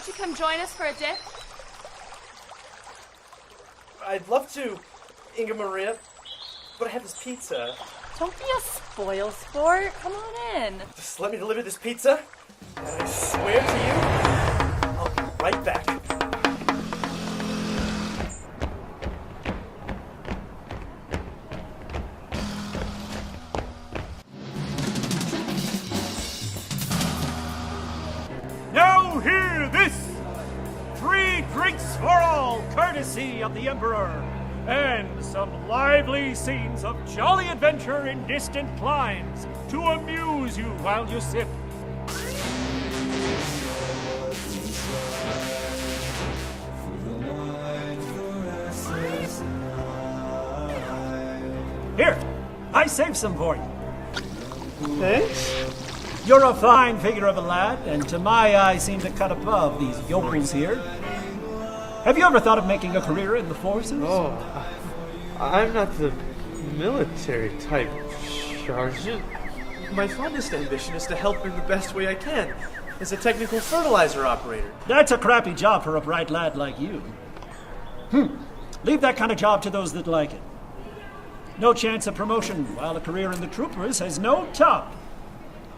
Won't you come join us for a dip? I'd love to, Inga Maria, but I have this pizza. Don't be a spoil sport. Come on in. Just let me deliver this pizza, and I swear to you, I'll be right back. Now hear this! Free drinks for all, courtesy of the Emperor, and some lively scenes of jolly adventure in distant climes to amuse you while you sip. Here, I saved some for you. Thanks? You're a fine figure of a lad, and to my eye seem to cut above these yokels here. Have you ever thought of making a career in the forces? Oh, I'm not the military type, Sergeant. My fondest ambition is to help in the best way I can, as a technical fertilizer operator. That's a crappy job for a bright lad like you. Leave that kind of job to those that like it. No chance of promotion, while a career in the troopers has no top.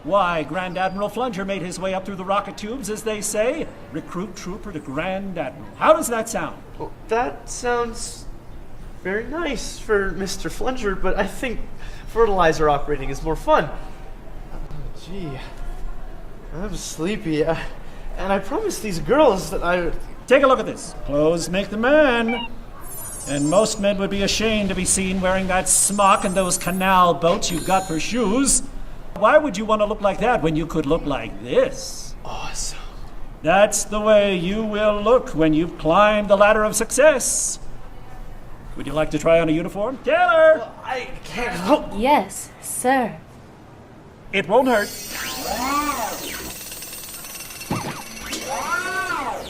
Why, Grand Admiral Flunger made his way up through the rocket tubes, as they say. Recruit trooper to Grand Admiral. How does that sound? Well, that sounds very nice for Mr. Flunger, but I think fertilizer operating is more fun. Gee, I'm sleepy, and I promised these girls that I would... Take a look at this. Clothes make the man. And most men would be ashamed to be seen wearing that smock and those canal boats you've got for shoes. Why would you want to look like that when you could look like this? Awesome. That's the way you will look when you've climbed the ladder of success. Would you like to try on a uniform? Taylor! Well, I can't help... Yes, sir. It won't hurt.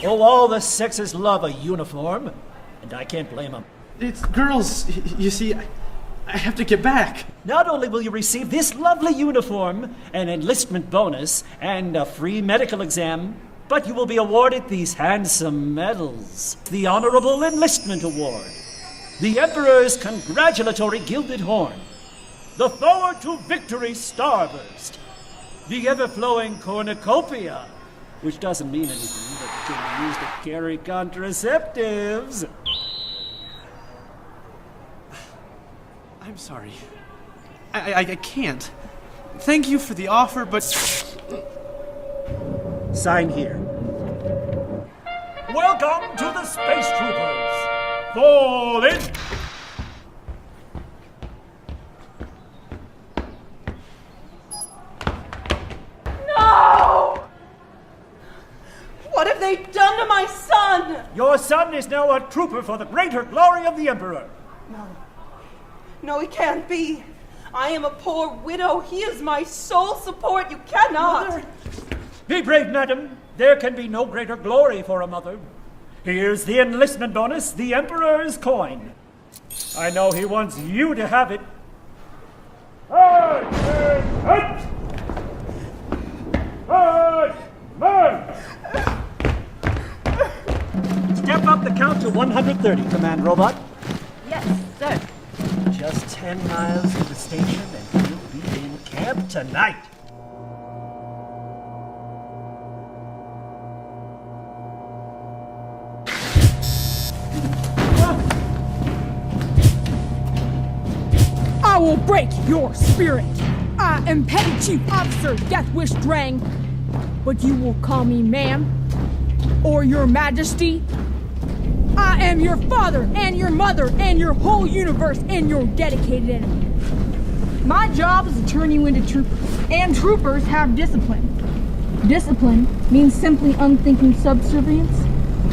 Oh, all the sexes love a uniform, and I can't blame them. It's girls, you see, I have to get back. Not only will you receive this lovely uniform, an enlistment bonus, and a free medical exam, but you will be awarded these handsome medals. The Honorable Enlistment Award, the Emperor's Congratulatory Gilded Horn, the Forward to Victory Starburst, the ever-flowing cornucopia, which doesn't mean anything, but can be used to carry contraceptives. I'm sorry. I can't. Thank you for the offer, but... Sign here. Welcome to the Space Troopers. Fall in. No! What have they done to my son? Your son is now a trooper for the greater glory of the Emperor. No, he can't be. I am a poor widow. He is my sole support. You cannot. Mother. Be brave, madam. There can be no greater glory for a mother. Here's the enlistment bonus, the Emperor's coin. I know he wants you to have it. Step up the count to 130, Command Robot. Yes, sir. Just 10 miles to the station and you'll be in camp tonight. I will break your spirit. I am Petty Chief Officer Deathwish Drang, but you will call me ma'am or your majesty. I am your father and your mother and your whole universe and your dedicated enemy. My job is to turn you into troopers, and troopers have discipline. Discipline means simply unthinking subservience,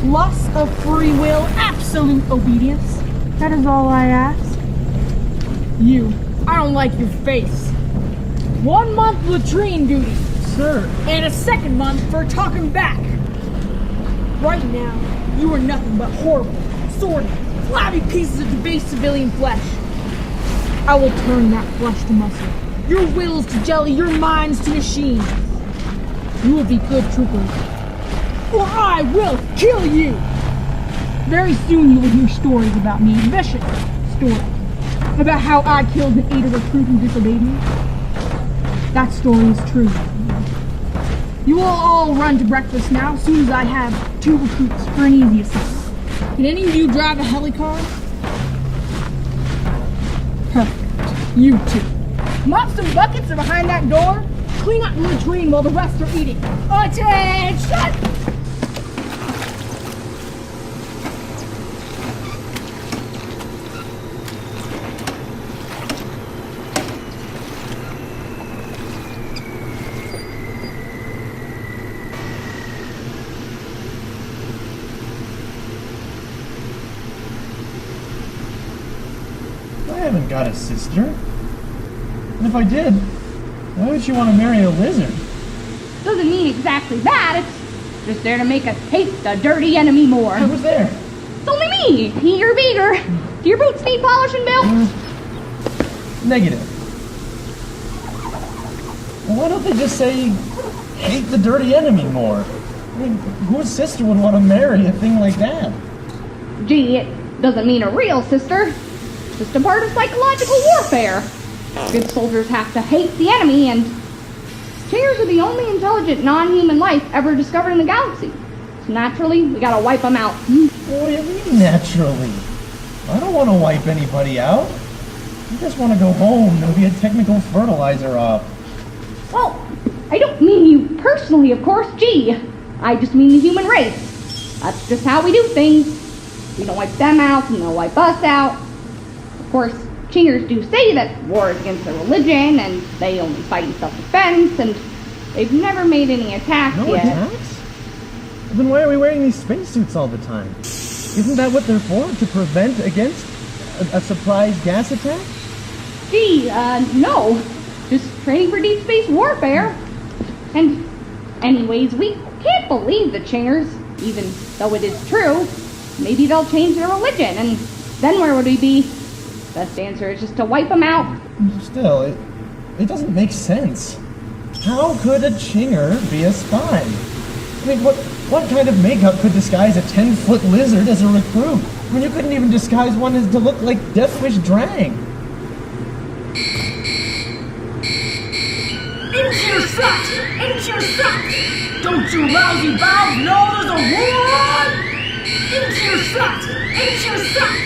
loss of free will, absolute obedience. That is all I ask. You, I don't like your face. 1 month latrine duty, sir, and a second month for talking back. Right now, you are nothing but horrible, sordid, flabby pieces of debased civilian flesh. I will turn that flesh to muscle, your wills to jelly, your minds to machines. You will be good troopers. or I will kill you! Very soon you will hear stories about me, vicious stories, about how I killed and ate a recruit who disobeyed me. That story is true. You will all run to breakfast now, as soon as I have 2 recruits for an easy assignment. Can any of you drive a helicar? Perfect. You 2. Mops and buckets are behind that door. Clean out the latrine while the rest are eating. Attention! I haven't got a sister. And if I did, why would you want to marry a lizard? Doesn't mean exactly that. It's just there to make us hate the dirty enemy more. Who's there? It's only me, Peter Beater. Do your boots need polishing, Bill? Negative. Well, why don't they just say, hate the dirty enemy more? I mean, whose sister would want to marry a thing like that? Gee, it doesn't mean a real sister. It's just a part of psychological warfare. Good soldiers have to hate the enemy, and chingers are the only intelligent non-human life ever discovered in the galaxy. So naturally, we gotta wipe them out. What do you mean, naturally? I don't want to wipe anybody out. I just want to go home and be a technical fertilizer op. Well, I don't mean you personally, of course. Gee, I just mean the human race. That's just how we do things. We don't wipe them out, and they'll wipe us out. Of course, chingers do say that war is against their religion, and they only fight in self-defense, and they've never made any attacks No yet. attacks? Then why are we wearing these spacesuits all the time? Isn't that what they're for? To prevent against a surprise gas attack? Gee, no. Just training for deep space warfare. And anyways, we can't believe the chingers, even though it is true. Maybe they'll change their religion, and then where would we be? Best answer is just to wipe them out. Still, it doesn't make sense. How could a chinger be a spy? I mean, what kind of makeup could disguise a 10-foot lizard as a recruit? I mean, you couldn't even disguise one as to look like Deathwish Drang. Into your socks! Into your socks! Don't you lousy valves know there's a war on? Into your socks! Into your socks!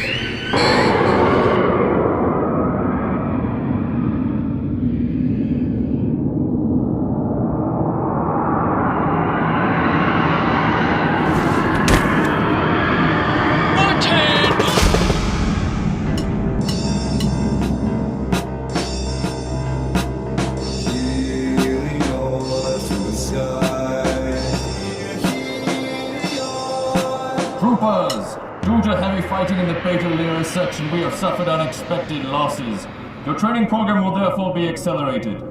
Troopers, due to heavy fighting in the Beta Lyra section, we have suffered unexpected losses. Your training program will therefore be accelerated.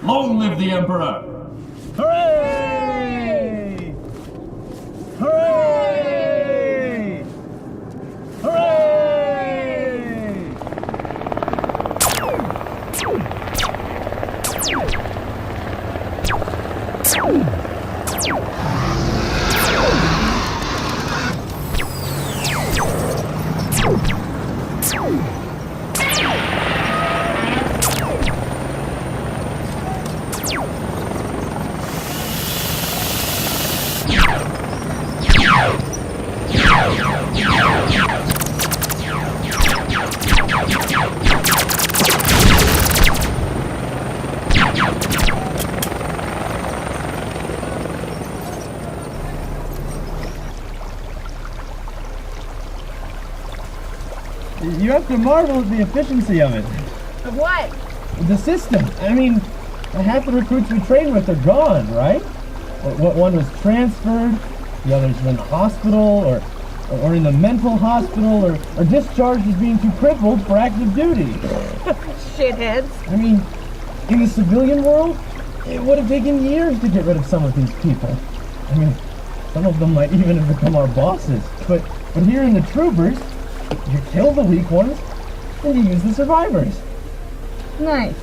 Long live the Emperor! Hooray! Hooray! Hooray! You have to marvel at the efficiency of it. Of what? The system. I mean, half the recruits we trained with are gone, right? One was transferred, the other's in the hospital, or in the mental hospital, or discharged as being too crippled for active duty. Shitheads. I mean, in the civilian world, it would have taken years to get rid of some of these people. I mean, some of them might even have become our bosses. But here in the troopers, you kill the weak ones, and you use the survivors. Nice.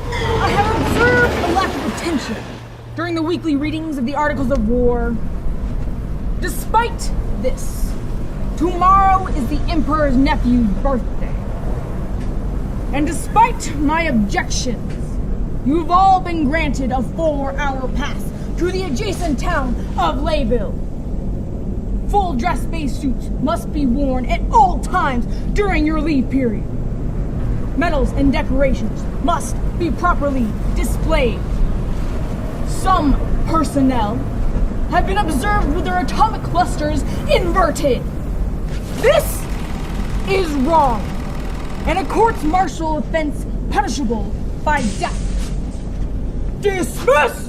I have observed a lack of attention during the weekly readings of the Articles of War. Despite this, tomorrow is the Emperor's nephew's birthday. And despite my objections, you've all been granted a 4-hour pass to the adjacent town of Layville. Full dress spacesuits must be worn at all times during your leave period. Medals and decorations must be properly displayed. Some personnel have been observed with their atomic clusters inverted. This is wrong, and a court-martial offense punishable by death. Dismiss!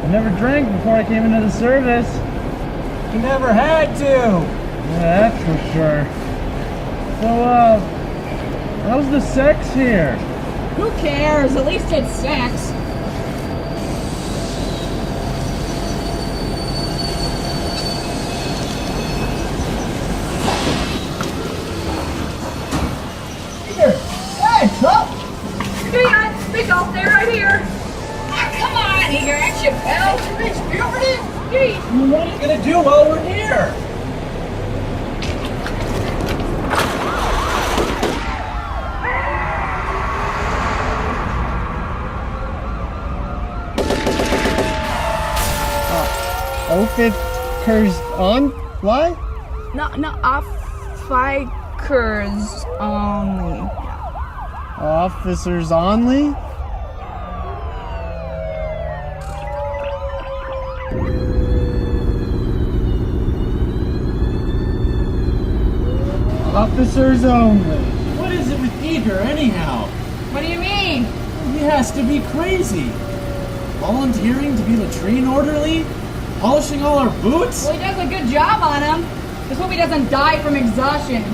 I never drank before I came into the service. You never had to. Yeah, that's for sure. So, how's the sex here? Who cares? At least it's sex. Hey, Trump! Big off there, right here. Come on here, ain't you, pal? You reach puberty? What are you gonna do while we're here? Officers on? Why? No, off-fikers only. Officers only? Officers only. What is it with Eager, anyhow? What do you mean? He has to be crazy. Volunteering to be latrine orderly? Polishing all our boots? Well, he does a good job on him. Just hope he doesn't die from exhaustion.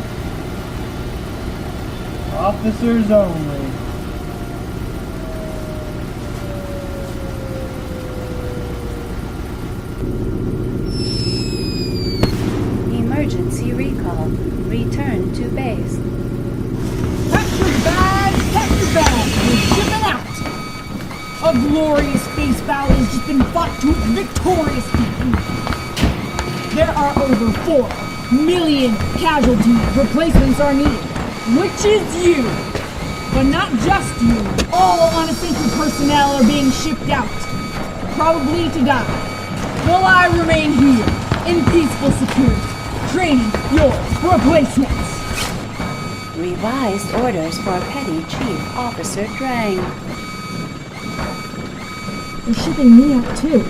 Officers only. Emergency recall. Return to base. Pack your bags, we're shipping out. A glorious space battle has just been fought to its victorious conclusion. There are over 4 million casualties. Replacements are needed, which is you. But not just you. All unessential personnel are being shipped out, probably to die, while I remain here in peaceful security, training your replacements. Revised orders for Petty Chief Officer Drang. They're shipping me out too.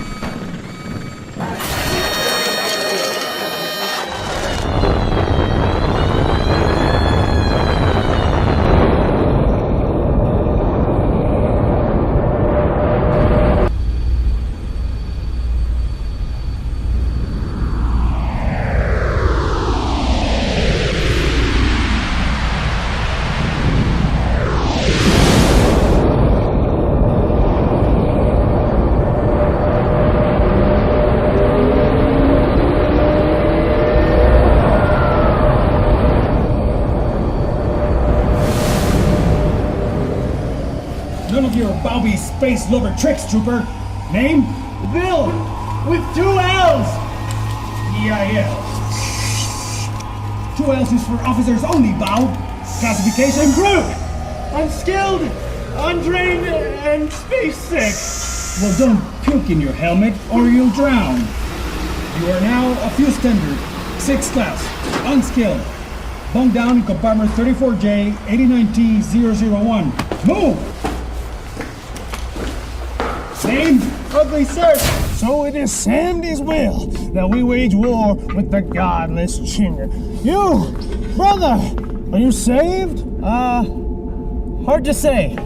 None of your Bobby space lover tricks, Trooper. Name? Bill! With 2 L's! EIL. 2 L's is for officers only, Bow. Classification? Crew! Unskilled, untrained, and space sick. Well, don't puke in your helmet or you'll drown. You are now a fuel standard, 6th class, unskilled. Bunk down in compartment 34J, 89T001. Move! Name? Ugly sir. So it is Sandy's will that we wage war with the godless Chinger. You, brother, are you saved? Hard to say.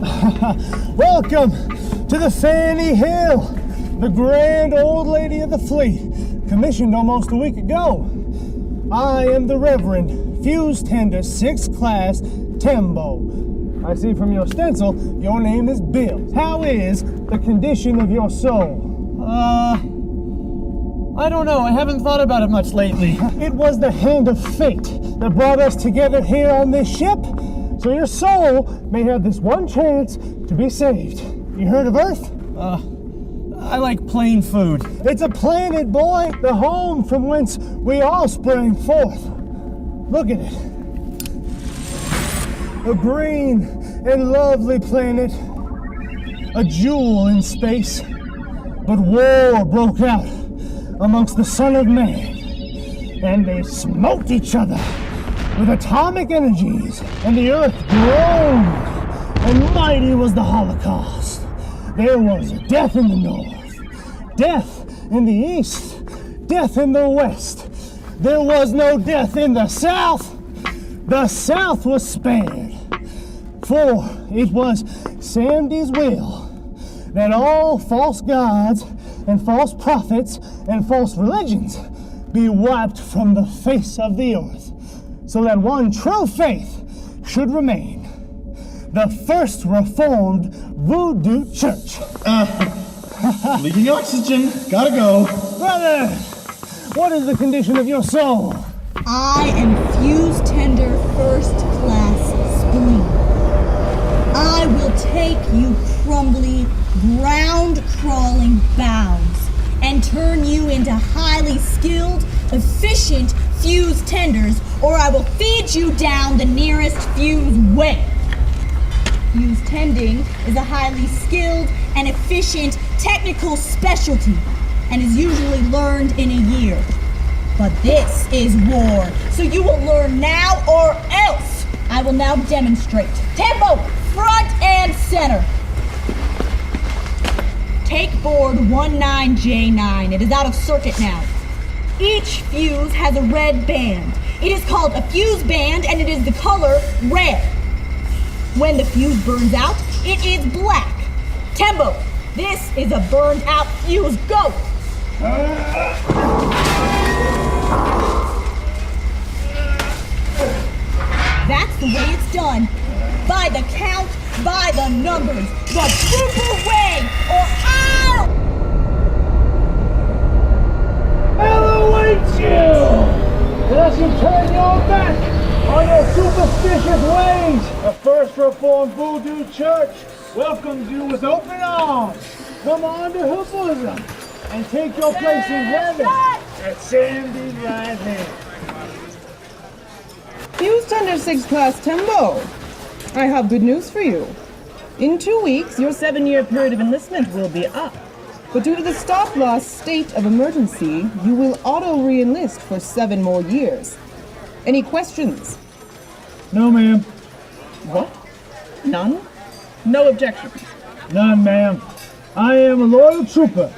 Welcome to the Fanny Hill, the grand old lady of the fleet, commissioned almost a week ago. I am the Reverend Fuse Tender 6th Class Tembo. I see from your stencil your name is Bill. How is the condition of your soul? I don't know. I haven't thought about it much lately. It was the hand of fate that brought us together here on this ship, so your soul may have this one chance to be saved. You heard of Earth? I like plain food. It's a planet, boy, the home from whence we all sprang forth. Look at it. A green and lovely planet, a jewel in space. But war broke out amongst the Son of Man, and they smote each other with atomic energies, and the earth groaned, and mighty was the Holocaust. There was death in the north, death in the east, death in the west. There was no death in the south. The south was spared, for it was Sandy's will that all false gods and false prophets and false religions be wiped from the face of the earth, so that one true faith should remain. The first Reformed Voodoo Church. Leaking oxygen. Gotta go. Brother, what is the condition of your soul? I am fuse tender first class spleen. I will take you crumbly, ground crawling bowels and turn you into highly skilled, efficient fuse tenders, or I will feed you down the nearest fuse way. Fuse tending is a highly skilled and efficient technical specialty and is usually learned in a year. But this is war, so you will learn now or else. I will now demonstrate. Tempo, front and center. Take board 19J9. It is out of circuit now. Each fuse has a red band. It is called a fuse band, and it is the color red. When the fuse burns out, it is black. Tempo, this is a burned out fuse. Go! That's the way it's done. By the count, by the numbers, the trooper way, or out! Elevate you! Unless you turn your back on your superstitious ways. The First Reformed Voodoo Church welcomes you with open arms. Come on to her bosom and take your place in heaven at Sandy's right hand. Fuse Tender 6 Class Tembo, I have good news for you. In 2 weeks, your 7-year period of enlistment will be up. But due to the stop-loss state of emergency, you will auto-re-enlist for 7 more years. Any questions? No, ma'am. What? None? No objections? None, ma'am. I am a loyal trooper.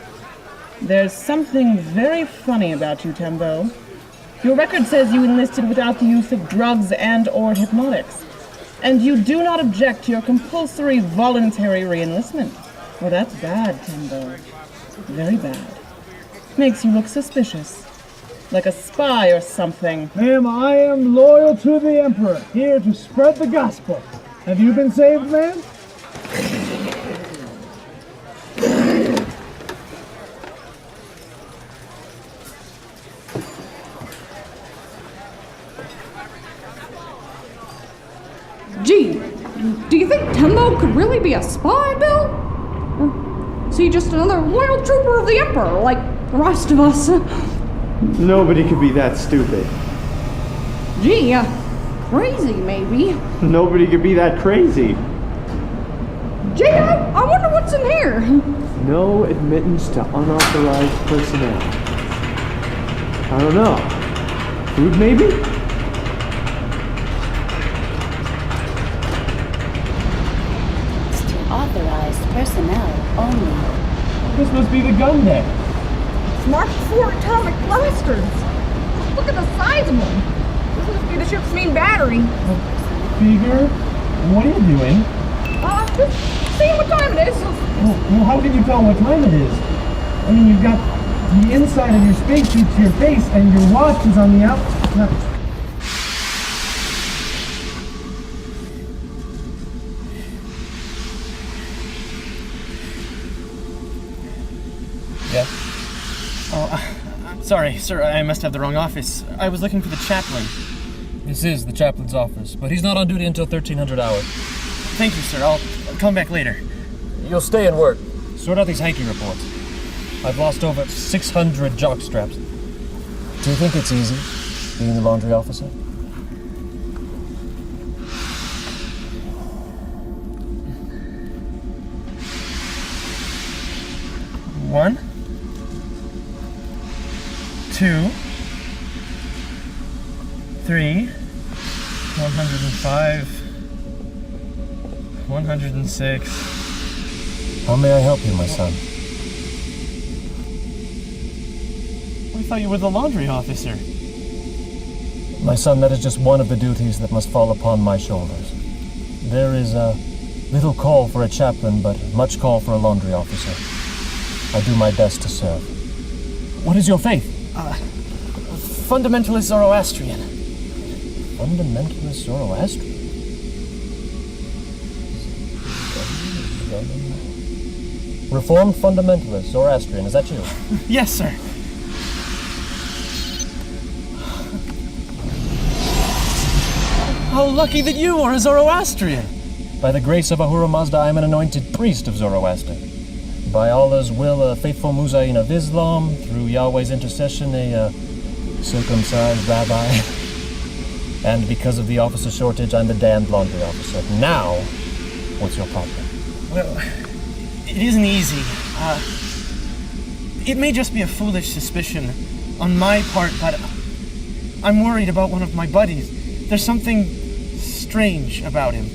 There's something very funny about you, Tembo. Your record says you enlisted without the use of drugs and/or hypnotics. And you do not object to your compulsory voluntary re-enlistment. Well, that's bad, Tembo. Very bad. Makes you look suspicious. Like a spy or something. Ma'am, I am loyal to the Emperor, here to spread the gospel. Have you been saved, ma'am? Gee, do you think Tembo could really be a spy, Bill? Or is he just another loyal trooper of the Emperor, like the rest of us? Nobody could be that stupid. Gee, crazy maybe. Nobody could be that crazy. Gee, I wonder what's in here. No admittance to unauthorized personnel. I don't know. Food, maybe? Authorized personnel only. This must be the gun deck. Mark 4 atomic blasters. Look at the size of them. This must be the ship's main battery. Figure, what are you doing? Just seeing what time it is. Well, how can you tell what time it is? I mean, you've got the inside of your spacesuit to your face, and your watch is on the outside. Yeah? Oh, I'm sorry, sir. I must have the wrong office. I was looking for the chaplain. This is the chaplain's office, but he's not on duty until 1300 hours. Thank you, sir. I'll come back later. You'll stay and work. Sort out these hanky reports. I've lost over 600 jock straps. Do you think it's easy, being the laundry officer? One, 2, 3, 105, 106. How may I help you, my son? I thought you were the laundry officer. My son, that is just one of the duties that must fall upon my shoulders. There is little call for a chaplain, but much call for a laundry officer. I do my best to serve. What is your faith? Fundamentalist Zoroastrian. Fundamentalist Zoroastrian? Reformed fundamentalist Zoroastrian, is that you? Yes, sir. How lucky that you are a Zoroastrian. By the grace of Ahura Mazda, I am an anointed priest of Zoroaster. By Allah's will, a faithful Muzayin of Islam. Through Yahweh's intercession, a circumcised rabbi. And because of the officer shortage, I'm the damned laundry officer. Now, what's your problem? Well, it isn't easy. It may just be a foolish suspicion on my part, but I'm worried about one of my buddies. There's something strange about him.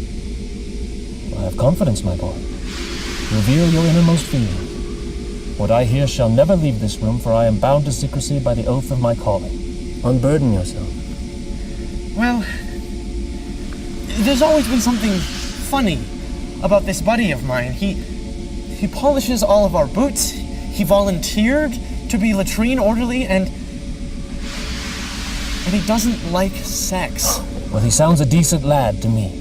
I have confidence, my boy. Reveal your innermost feelings. What I hear shall never leave this room, for I am bound to secrecy by the oath of my calling. Unburden yourself. Well, there's always been something funny about this buddy of mine. He polishes all of our boots. He volunteered to be latrine orderly, and he doesn't like sex. Well, he sounds a decent lad to me.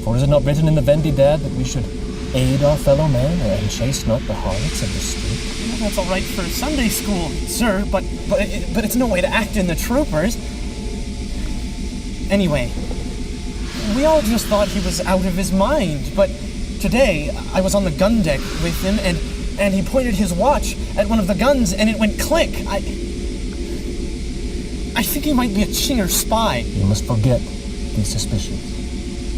For is it not written in the Vendidad that we should aid our fellow man and chase not the harlots of the street? Well, that's all right for Sunday school, sir, but it's no way to act in the troopers. Anyway, we all just thought he was out of his mind, but today I was on the gun deck with him, and he pointed his watch at one of the guns, and it went click. I think he might be a Chinger spy. You must forget these suspicions,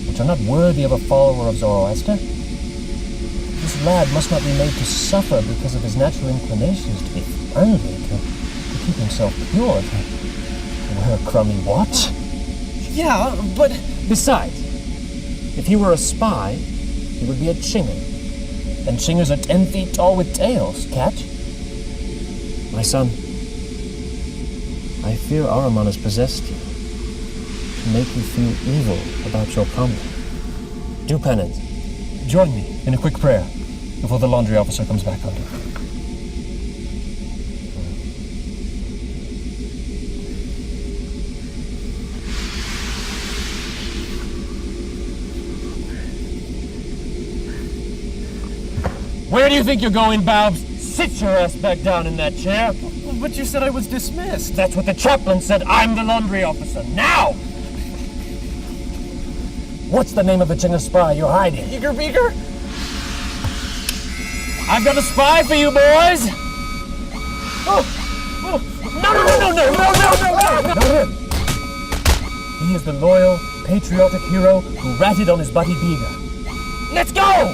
which are not worthy of a follower of Zoroaster. This lad must not be made to suffer because of his natural inclinations to be friendly, to keep himself pure, to wear a crummy watch. Yeah, but... Besides, if he were a spy, he would be a Chinger. And Chingers are 10 feet tall with tails, catch? My son, I fear Ahriman has possessed you to make you feel evil about your conduct. Do penance. Join me in a quick prayer before the laundry officer comes back on duty. Where do you think you're going, Babs? Sit your ass back down in that chair. But you said I was dismissed. That's what the chaplain said. I'm the laundry officer. Now! What's the name of the Chinger spy you're hiding? Eager Beaker? I've got a spy for you, boys! Oh! No! Not him! He is the loyal, patriotic hero who ratted on his buddy Beager. Let's go!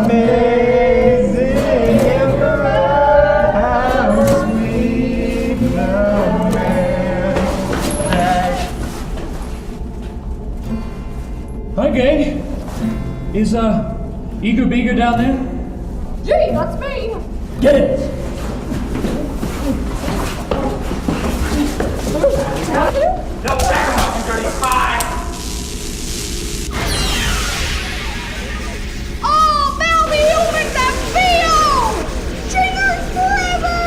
Amazing Emperor, how sweet the Hi, gang. Is, Eager Beager down there? Gee, that's me! Get it! No background, you dirty spy! Oh, they'll be human that feel! Chingers forever!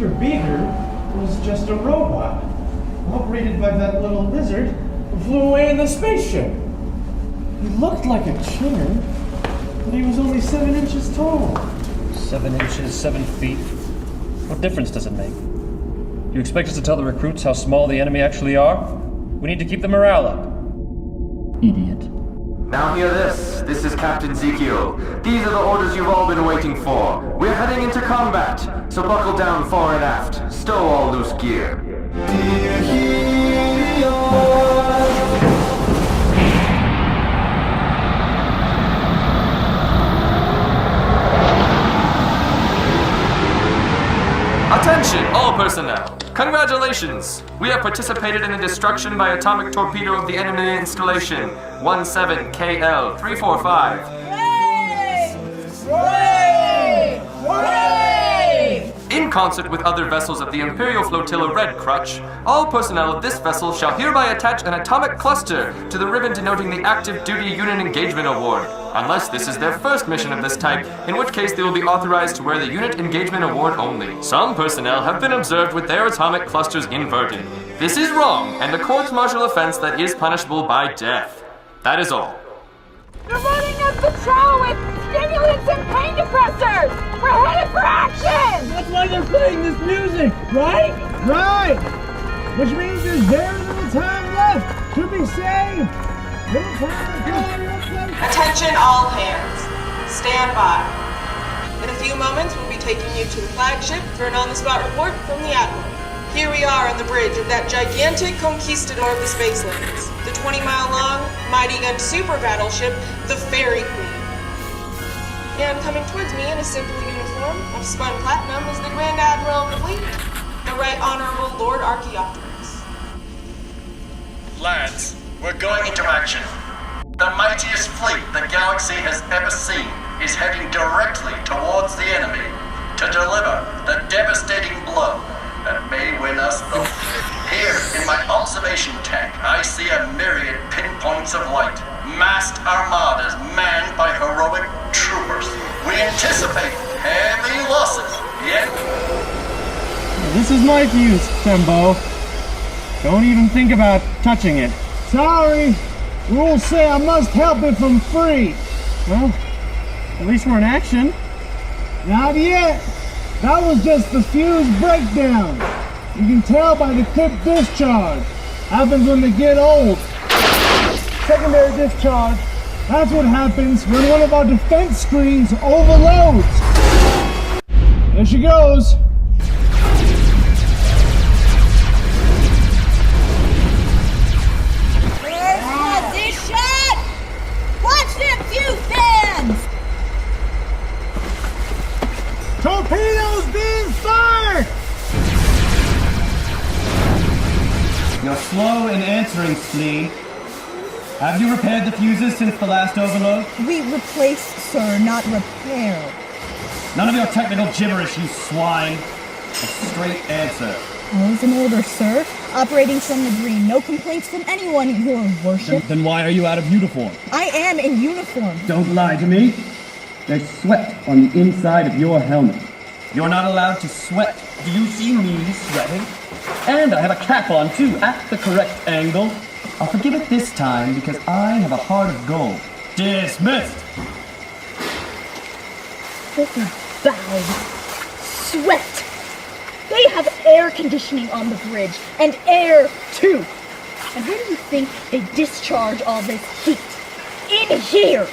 Beaver was just a robot, operated by that little lizard who flew away in the spaceship. He looked like a chicken, but he was only 7 inches tall. 7 inches, 7 feet. What difference does it make? You expect us to tell the recruits how small the enemy actually are? We need to keep the morale up. Idiot. Now hear this. This is Captain Ezekiel. These are the orders you've all been waiting for. We're heading into combat, so buckle down fore and aft. Stow all loose gear. Attention, all personnel! Congratulations! We have participated in the destruction by atomic torpedo of the enemy installation 17KL345. Hooray! Hooray! Hooray! In concert with other vessels of the Imperial Flotilla Red Crutch, all personnel of this vessel shall hereby attach an atomic cluster to the ribbon denoting the Active Duty Unit Engagement Award, unless this is their first mission of this type, in which case they will be authorized to wear the Unit Engagement Award only. Some personnel have been observed with their atomic clusters inverted. This is wrong, and a court-martial offense that is punishable by death. That is all. You're running a patrol with stimulants and pain depressors! We're headed for action! That's why they're playing this music, right? Right! Which means there's very little time left to be saved! Attention all hands. Stand by. In a few moments, we'll be taking you to the flagship for an on-the-spot report from the Admiral. Here we are on the bridge of that gigantic conquistador of the space lanes, the 20-mile-long, mighty-gunned super battleship, the Fairy Queen. And coming towards me in a simple uniform of spun platinum is the Grand Admiral of the fleet, the Right Honorable Lord Archaeopteryx. Lads, we're going into action. The mightiest fleet the galaxy has ever seen is heading directly towards the enemy to deliver the devastating blow that may win us the Here, in my observation tank, I see a myriad pinpoints of light, massed armadas manned by heroic troopers. We anticipate heavy losses, yet... This is my fuse, Tembo. Don't even think about touching it. Sorry! Rules say I must help if I'm free. Well, at least we're in action. Not yet! That was just the fuse breakdown. You can tell by the quick discharge. Happens when they get old. Secondary discharge. That's what happens when one of our defense screens overloads. There she goes. First position! Watch them fuse fans! Torpedoes being fired! You're slow in answering, Spleen. Have you repaired the fuses since the last overload? We replaced, sir, not repaired. None of your technical gibberish, you swine. A straight answer. All's in order, sir. Operating from the green. No complaints from anyone, your worship. Then why are you out of uniform? I am in uniform. Don't lie to me. There's sweat on the inside of your helmet. You're not allowed to sweat. Do you see me sweating? And I have a cap on, too, at the correct angle. I'll forgive it this time because I have a heart of gold. Dismissed! Filthy bowels. Sweat. They have air conditioning on the bridge, and air, too. And where do you think they discharge all this heat? In here!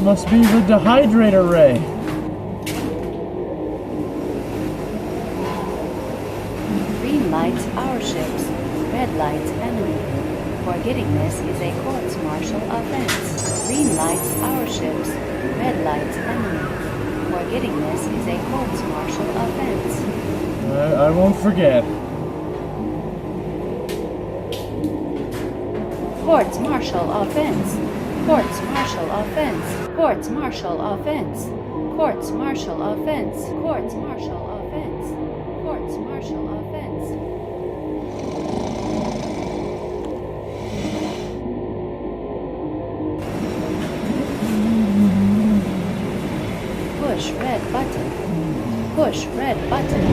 Must be the dehydrator ray. Green lights our ships, red lights enemy. Forgetting this is a courts-martial offense. Green lights our ships, red lights enemy. Forgetting this is a courts-martial offense. I won't forget. Courts-martial offense. Courts-martial offense. Courts-martial offense. Courts-martial offense. Courts-martial offense. Courts-martial offense. Push red button. Push red button.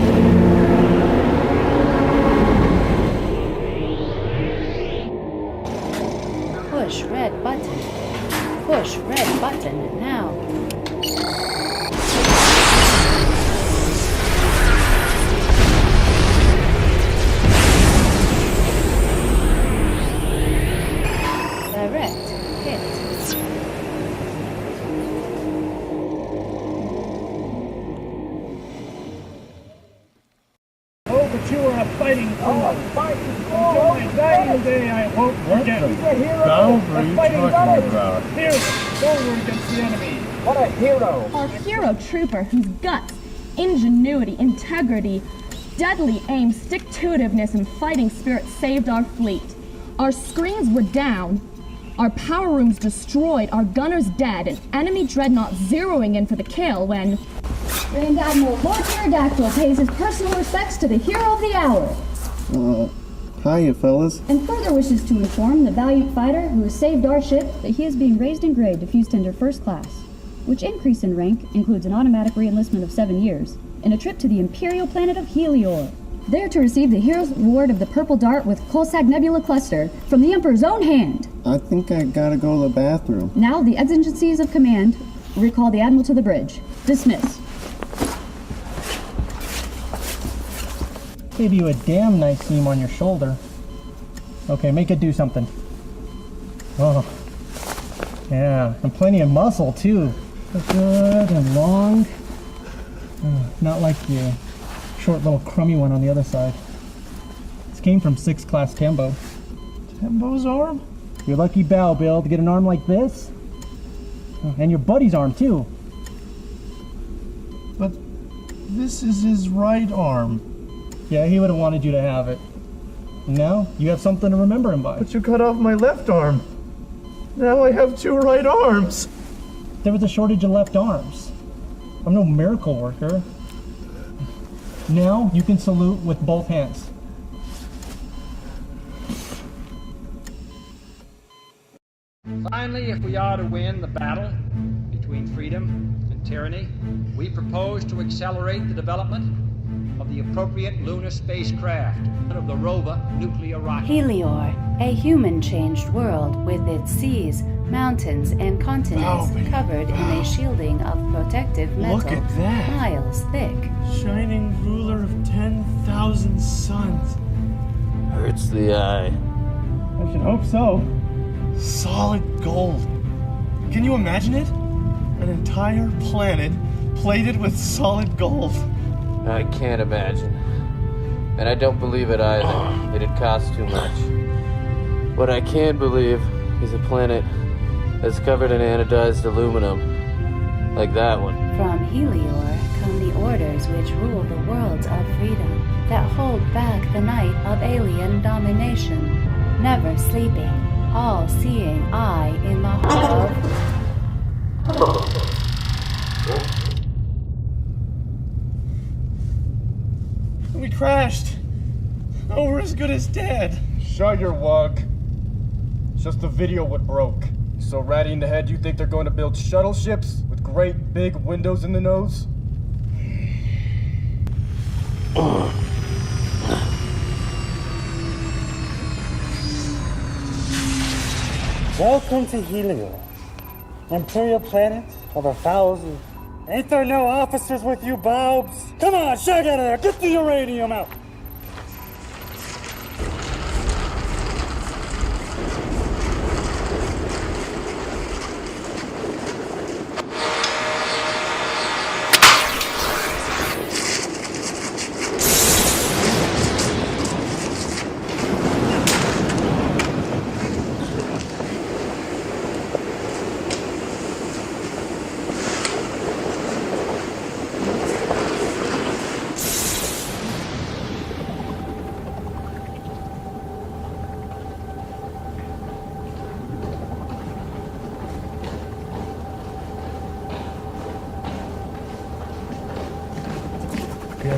Push red button. Push red button now. Direct hit. Oh, but you are a fighting fool. Until my dying day, I won't forget. What are you talking about? Hero, forward against the enemy. What a hero! Our hero trooper whose guts, ingenuity, integrity, deadly aim, stick-to-itiveness, and fighting spirit saved our fleet. Our screens were down, our power rooms destroyed, our gunners dead, and enemy dreadnought zeroing in for the kill when Grand Admiral Lord Pterodactyl pays his personal respects to the hero of the hour. Hiya, fellas. And further wishes to inform the valiant fighter who has saved our ship that he is being raised in grade to Fuse Tender First Class, which increase in rank includes an automatic re-enlistment of 7 years and a trip to the imperial planet of Helior, there to receive the hero's reward of the Purple Dart with Kolsak Nebula Cluster from the Emperor's own hand. I think I gotta go to the bathroom. Now the exigencies of command recall the Admiral to the bridge. Dismiss. Gave you a damn nice seam on your shoulder. Okay, make it do something. Oh. Yeah, and plenty of muscle too. Good and long. Not like the short little crummy one on the other side. This came from 6th Class Tembo. Tembo's arm? Your lucky bow, Bill, to get an arm like this. And your buddy's arm too. But this is his right arm. Yeah, he would have wanted you to have it. And now you have something to remember him by. But you cut off my left arm. Now I have 2 right arms. There was a shortage of left arms. I'm no miracle worker. Now you can salute with both hands. Finally, if we are to win the battle between freedom and tyranny, we propose to accelerate the development of the appropriate lunar spacecraft of the rover nuclear rocket. Helior, a human-changed world with its seas, mountains, and continents covered in a shielding of protective metal Look at that. miles thick. Shining ruler of 10,000 suns. Hurts the eye. I should hope so. Solid gold. Can you imagine it? An entire planet plated with solid gold. I can't imagine. And I don't believe it either. It'd cost too much. What I can believe is a planet that's covered in anodized aluminum. Like that one. From Helior come the orders which rule the worlds of freedom, that hold back the night of alien domination. Never sleeping, all-seeing eye in the heart of... We crashed. Oh, we're as good as dead. Shut your wug. It's just the video what broke. You so ratty in the head you think they're going to build shuttle ships with great big windows in the nose? Welcome to Helior, Imperial planet of 1,000. Ain't there no officers with you, Bobs? Come on, shag out of there, get the uranium out!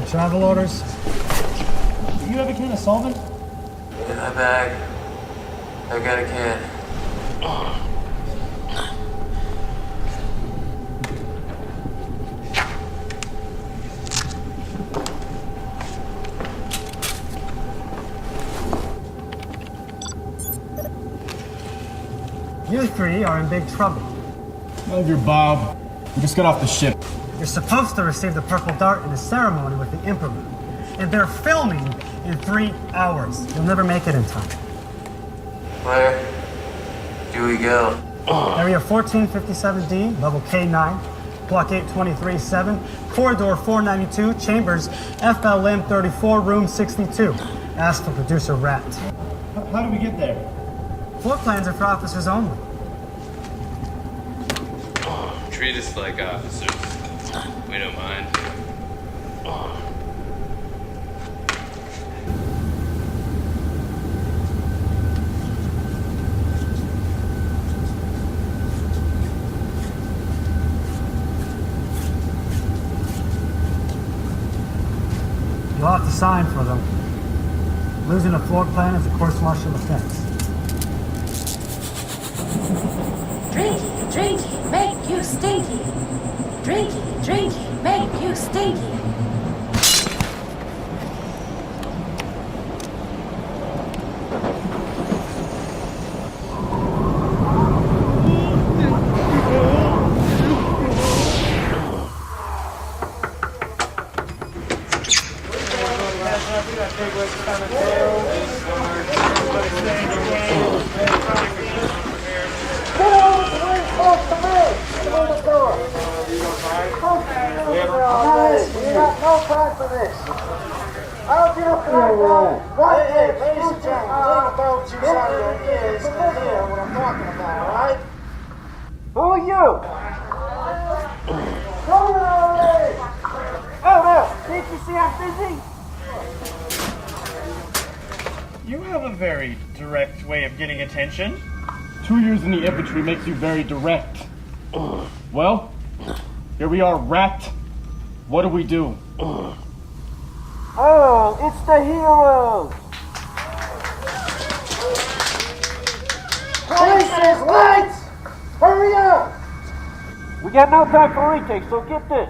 travel orders? Do you have a can of solvent? In my bag. I got a can. You three are in big trouble. Move your Bob. We just got off the ship. You're supposed to receive the purple dart in a ceremony with the Emperor. And they're filming in 3 hours. You'll never make it in time. Where do we go? Area 1457D, level K9, block 823-7, corridor 492, chambers FLM 34, room 62. Ask for producer Rat. How do we get there? Floor plans are for officers only. Treat us like officers. We don't mind. You'll have to sign for them. Losing a floor plan is a course-martial offense. Drinky, drinky, make you stinky. Drinky, drinky, make you stinky. Who are you? Oh, no! Can't you see I'm busy? You have a very direct way of getting attention. 2 years in the infantry makes you very direct. Well, here we are, Rat. What do we do? Oh, it's the heroes! Places, lights! Hurry up! We got no time for retakes, so get this.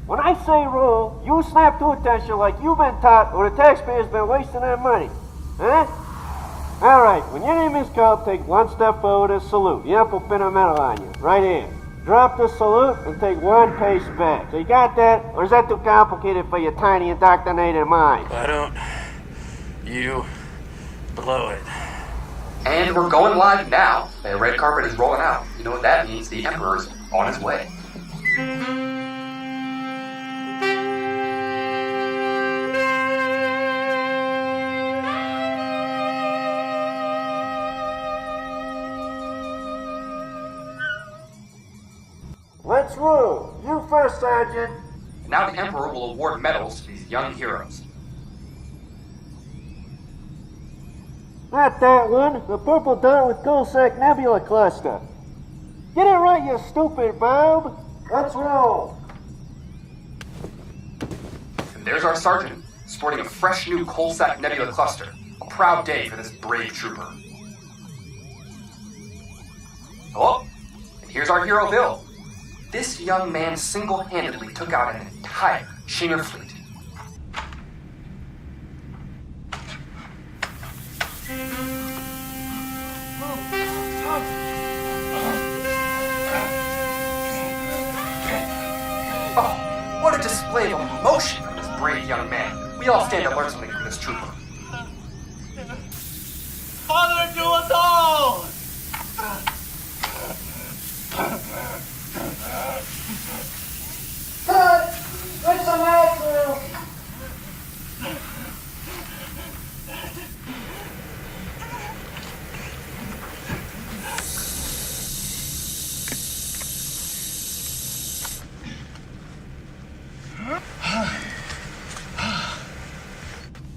When I say roll, you snap to attention like you've been taught or the taxpayer's been wasting their money. Huh? Alright, when your name is called, take one step forward and salute. The amp will pin a medal on you. Right here. Drop the salute and take one pace back. So you got that? Or is that too complicated for your tiny indoctrinated mind? Why don't you blow it? And we're going live now. The red carpet is rolling out. You know what that means? The Emperor's on his way. Let's roll. You first, Sergeant. Now the Emperor will award medals to these young heroes. Not that one. The purple dot with Galactic Nebula Cluster. Get it right, you stupid Bob. Let's roll. And there's our sergeant, sporting a fresh new Coalsack Nebula cluster. A proud day for this brave trooper. Oh, and here's our hero Bill. This young man single-handedly took out an entire Chinger fleet. Oh, what a display of emotion from this brave young man. We all stand to learn something from this trooper. Father, to us all! Cut! Get some action!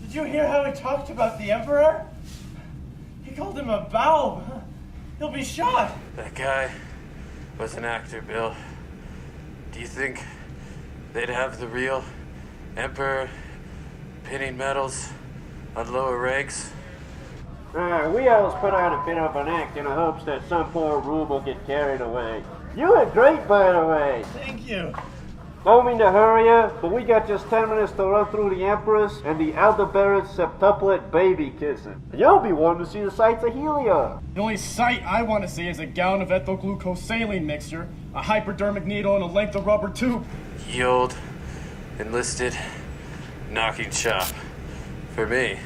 Did you hear how he talked about the Emperor? He called him a Baub. He'll be shot. That guy was an actor, Bill. Do you think they'd have the real Emperor pinning medals on lower ranks? We always put on a bit of an act in the hopes that some poor rube will get carried away. You were great, by the way. Thank you. Don't mean to hurry you, but we got just 10 minutes to run through the Empress and the Aldebaran septuplet baby kissing. You'll be wanting to see the sights of Helios. The only sight I want to see is a gallon of ethyl glucose saline mixture, a hypodermic needle, and a length of rubber tube. Ye old, enlisted, knocking shop. For me.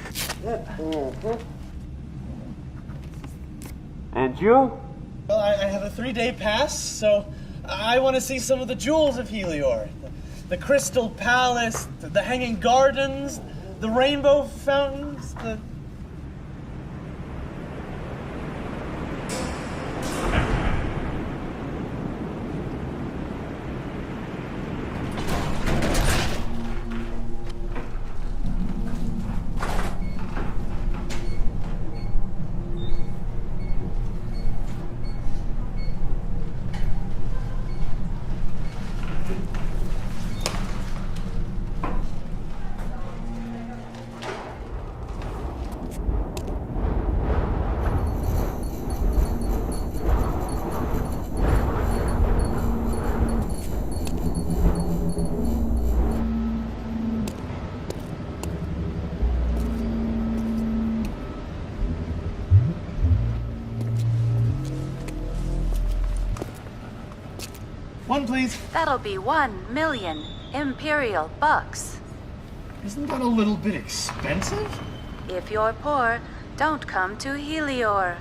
And you? Well, I have a 3-day pass, so I want to see some of the jewels of Helios. The Crystal Palace, the Hanging Gardens, the Rainbow Fountains, the... One, please. That'll be 1 million Imperial bucks. Isn't that a little bit expensive? If you're poor, don't come to Helios.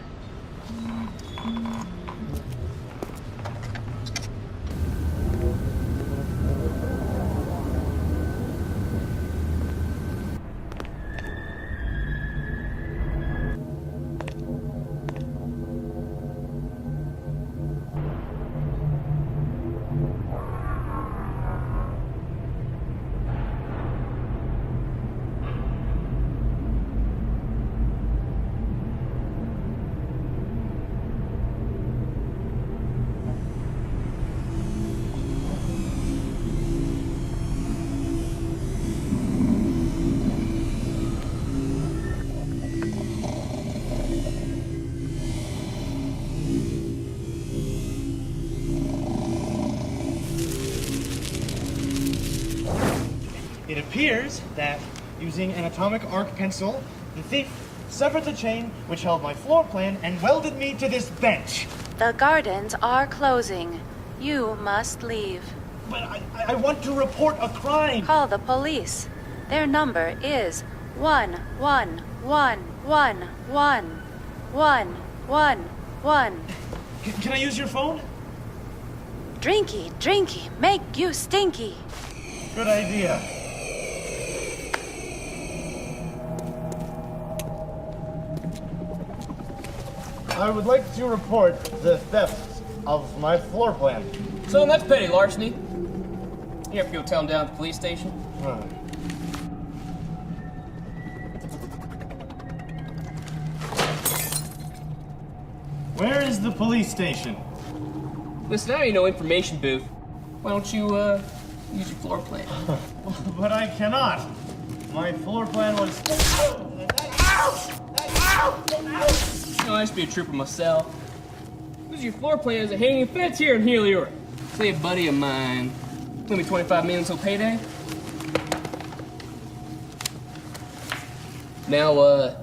It appears that, using an atomic arc pencil, the thief severed the chain which held my floor plan and welded me to this bench. The gardens are closing. You must leave. But I want to report a crime. Call the police. Their number is 1111111. Can I use your phone? Drinky, make you stinky. Good idea. I would like to report the theft of my floor plan. So that's petty larceny. You have to go tell him down at the police station? Where is the police station? Listen, I ain't no information booth. Why don't you, use your floor plan? But I cannot. My floor plan was... You know, I used to be a trooper myself. Use your floor plan as a hanging fence here in Helios. Say a buddy of mine. Let me 25 million until payday. Now,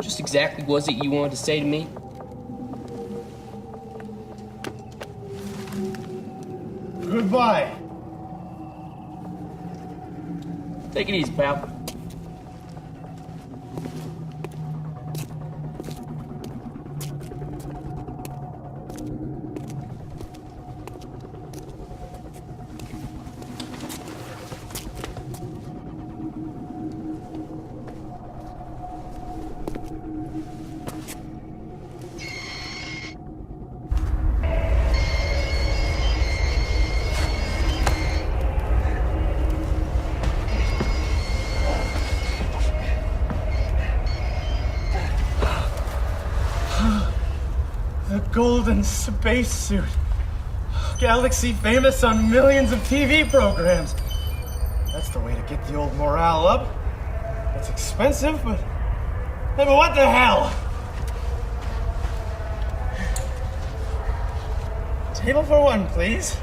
just exactly what was it you wanted to say to me? Goodbye. Take it easy, pal. The golden spacesuit. Galaxy famous on millions of TV programs. That's the way to get the old morale up. It's expensive, but what the hell? Table for one, please.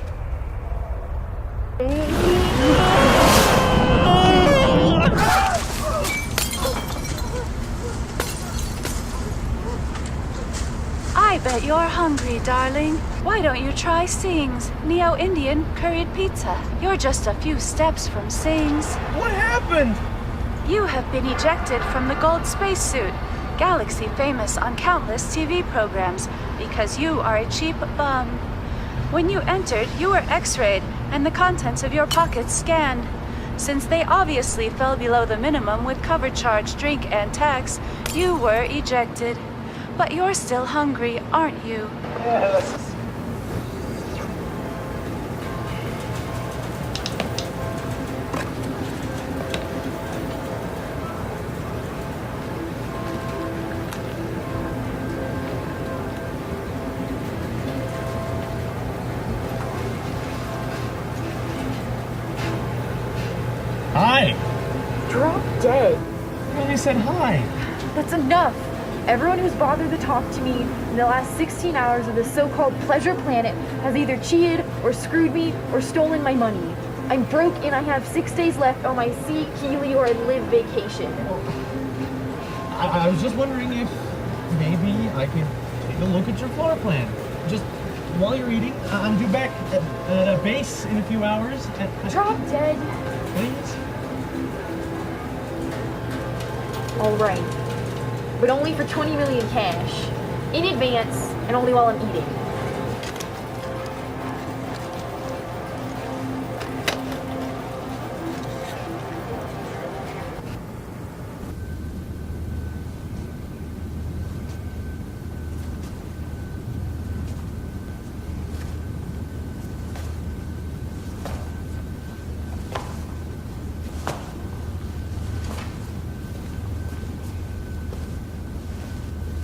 I bet you're hungry, darling. Why don't you try Sing's Neo-Indian curried pizza? You're just a few steps from Sing's. What happened? You have been ejected from the gold spacesuit, Galaxy famous on countless TV programs, because you are a cheap bum. When you entered, you were x-rayed and the contents of your pockets scanned. Since they obviously fell below the minimum with cover charge, drink, and tax, you were ejected. But you're still hungry, aren't you? Yes. Hi. Drop dead. I only said hi. That's enough. Everyone who's bothered to talk to me in the last 16 hours of this so-called pleasure planet has either cheated or screwed me or stolen my money. I'm broke and I have 6 days left on my see Helior and live vacation. I was just wondering if maybe I could take a look at your floor plan. Just while you're eating, I'm due back at a base in a few hours. Drop dead. Please? All right. But only for 20 million cash. In advance, and only while I'm eating.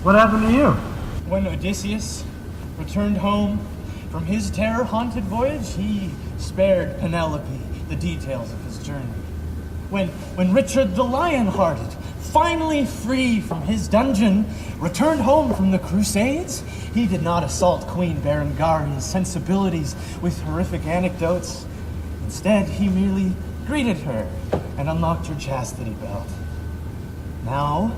What happened to you? When Odysseus returned home from his terror-haunted voyage, he spared Penelope the details of his journey. When Richard the Lion-Hearted, finally free from his dungeon, returned home from the Crusades, he did not assault Queen Berengaria's sensibilities with horrific anecdotes. Instead, he merely greeted her and unlocked her chastity belt. Now,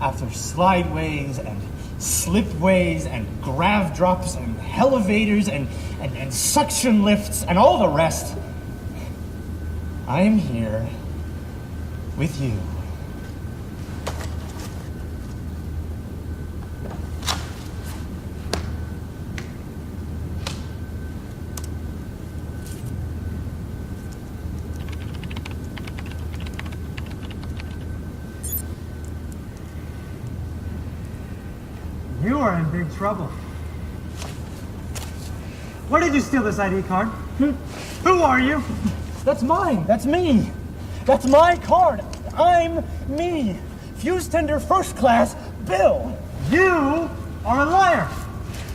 after slideways and slipways and grav drops and elevators and suction lifts and all the rest, I am here with you. You are in big trouble. Where did you steal this ID card? Who are you? That's mine. That's me. That's my card. I'm me. Fuse Tender First Class Bill. You are a liar.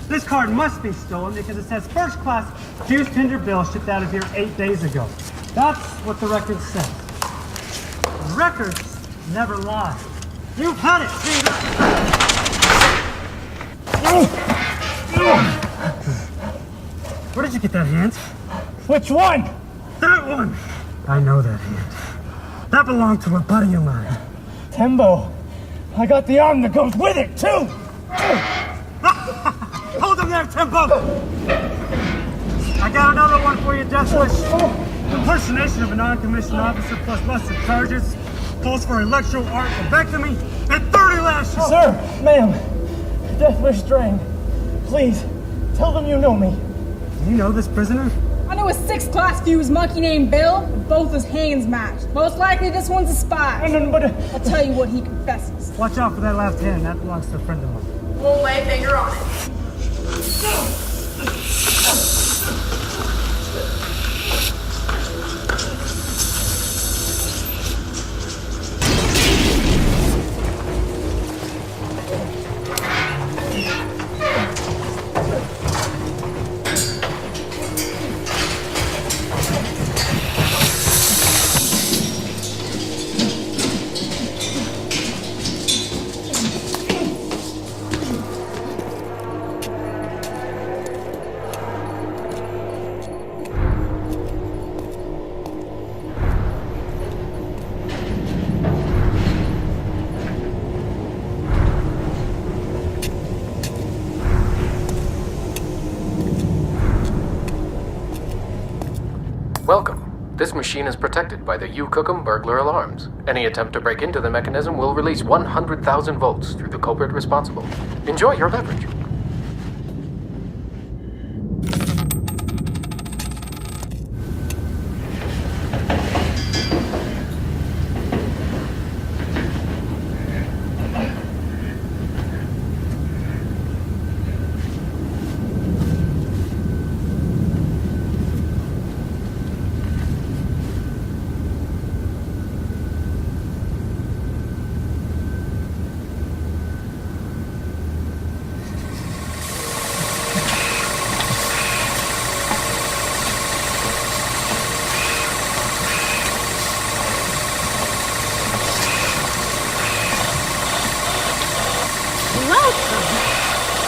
This card must be stolen because it says First Class Fuse Tender Bill shipped out of here 8 days ago. That's what the record says. The records never lie. You've had it. See that? Where did you get that hand? Which one? That one! I know that hand. That belonged to a buddy of mine. Tembo, I got the arm that goes with it, too! Hold him there, Tembo! I got another one for you, Deathwish. Impersonation of a non-commissioned officer plus lesser charges. Calls for electro art lobectomy and 30 lashes! Sir, ma'am, Deathwish Drain, please, tell them you know me. You know this prisoner? I know a 6th class fuse monkey named Bill. Both his hands matched. Most likely this one's a spy. But I'll tell you what he confesses. Watch out for that left hand. That belongs to a friend of mine. We'll lay a finger on it. Welcome. This machine is protected by the U-Cookum burglar alarms. Any attempt to break into the mechanism will release 100,000 volts through the culprit responsible. Enjoy your beverage.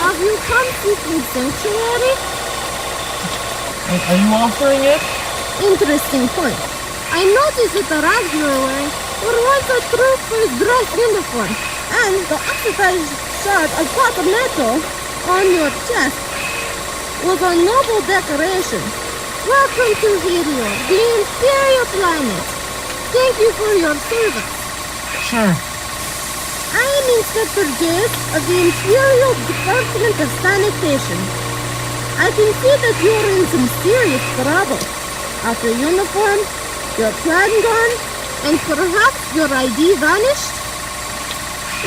Have you come seeking sanctuary? Are you offering it? Interesting point. I noticed that the rags you were wearing were once a trooper's dress uniform, and the oxidized shard of copper metal on your chest was a noble decoration. Welcome to Helio, the Imperial planet. Thank you for your service. Sure. I am Inspector Jess of the Imperial Department of Sanitation. I can see that you are in some serious trouble. Out your uniform, your plan gone, and perhaps your ID vanished?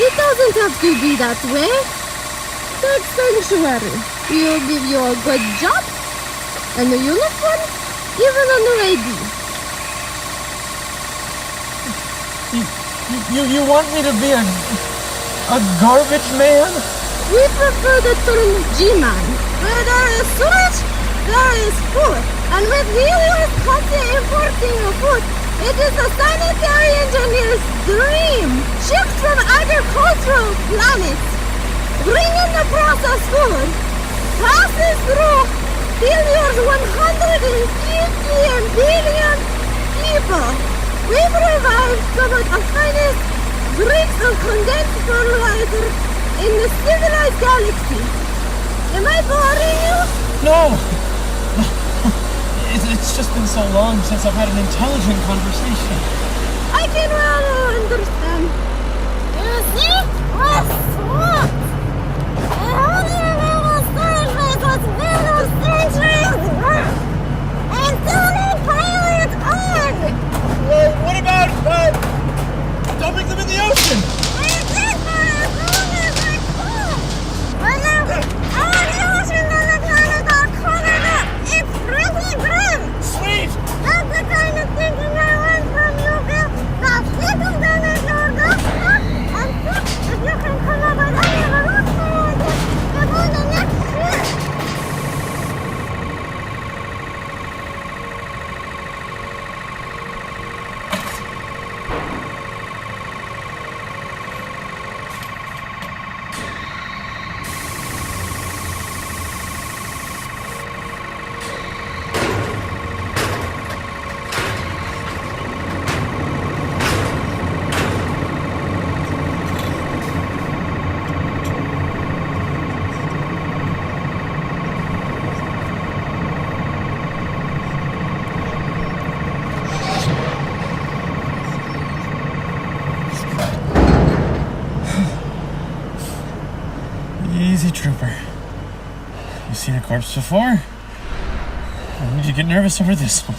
It doesn't have to be that way. Take sanctuary. We'll give you a good job, and a uniform, even a new ID. You want me to be a garbage man? We prefer the term G-Man. Where there is sewage, there is food. And with Helios constantly importing of food, it is the sanitary engineer's dream. Shipped from agricultural planets, bringing the processed food, passes through Helios 150 billion people. We provide some of the finest drinks of condensed fertilizer in the civilized galaxy. Am I boring you? No! It's just been so long since I've had an intelligent conversation. I can well understand. You see? We're smart! And only a little storage base was built of centuries worth. And Tony pilot on! Well, what about, dumping them in the ocean? We did that as long as we could! But now, all the oceans on the planet are covered up! It's pretty grim! Sweet! That's the kind of thinking I want from you, Bill! Now, sit them down at your doorstep, and see if you can come up with any revolutionary before the next trip! Easy, trooper. You seen a corpse before? Why did you get nervous over this one?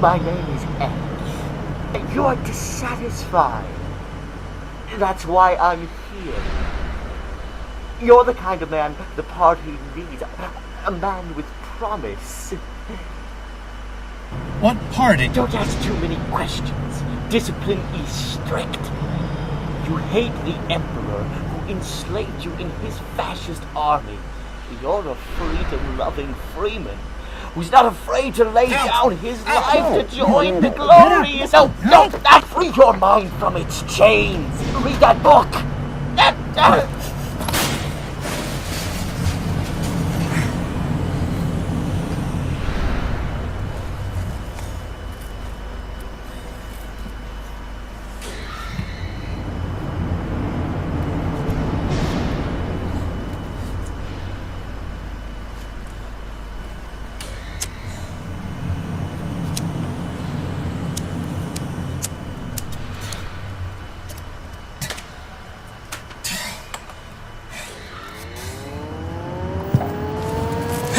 My name is X, and you're dissatisfied. That's why I'm here. You're the kind of man the party needs, a man with promise. What party? Don't ask too many questions. Discipline is strict. You hate the Emperor who enslaved you in his fascist army. You're a freedom-loving freeman who's not afraid to lay down his life to join the glorious... No, not free your mind from its chains. Read that book.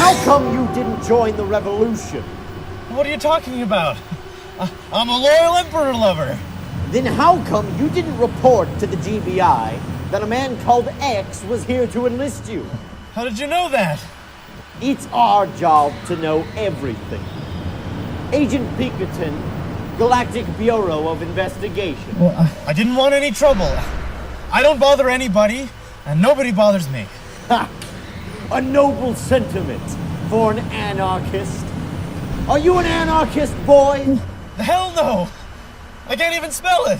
how come you didn't join the revolution? What are you talking about? I'm a loyal Emperor lover. Then how come you didn't report to the GBI that a man called X was here to enlist you? How did you know that? It's our job to know everything. Agent Pinkerton, Galactic Bureau of Investigation. Well, I didn't want any trouble. I don't bother anybody, and nobody bothers me. Ha! A noble sentiment for an anarchist. Are you an anarchist, boy? The hell no! I can't even spell it!